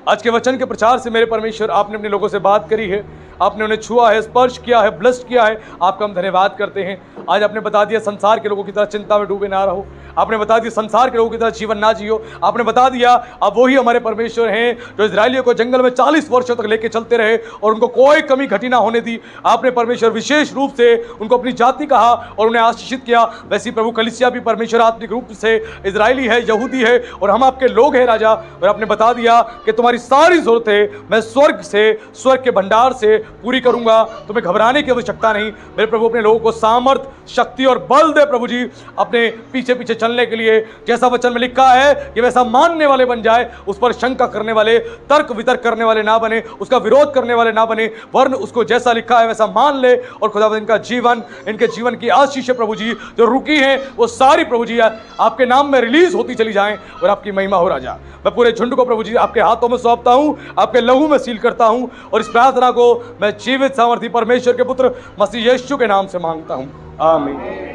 आज के वचन के प्रचार से मेरे परमेश्वर आपने अपने लोगों से बात करी है, आपने उन्हें छुआ है, स्पर्श किया है, ब्लेस्ड किया है। आपका हम धन्यवाद करते हैं। आज आपने बता दिया संसार के लोगों की तरह चिंता में डूबे ना रहो, आपने बता दिया संसार के लोगों की तरह जीवन ना जियो। आपने बता दिया अब वही हमारे परमेश्वर हैं जो इजरायलियों को जंगल में 40 वर्षों तक लेके चलते रहे और उनको कोई कमी घटी ना होने दी। आपने परमेश्वर विशेष रूप से उनको अपनी जाति कहा और उन्हें आशीषित किया। वैसी प्रभु कलीसिया भी परमेश्वर आत्मिक रूप से इजरायली है, यहूदी है और हम आपके लोग हैं राजा। और आपने बता दिया कि तुम्हारी सारी जरूरतें मैं स्वर्ग के भंडार से पूरी करूंगा, तुम्हें घबराने की आवश्यकता नहीं। मेरे प्रभु अपने लोगों को सामर्थ, शक्ति और बल दे प्रभु जी अपने पीछे पीछे चलने के लिए। जैसा वचन में लिखा है कि वैसा मानने वाले बन जाए, उस पर शंका करने वाले, तर्क वितर्क करने वाले ना बने, उसका विरोध करने वाले ना बने, वरन उसको जैसा लिखा है वैसा मान ले। और खुदा इनका जीवन, इनके जीवन की आशीष प्रभु जी जो रुकी है वो सारी प्रभु जी आपके नाम में रिलीज होती चली जाएं और आपकी महिमा हो राजा। मैं पूरे झुंड को प्रभु जी आपके हाथों में सौंपता हूं, आपके लहू में सील करता हूं और इस प्रार्थना को मैं जीवित सामर्थी परमेश्वर के पुत्र मसीह यीशु के नाम से मांगता हूं, आमीन।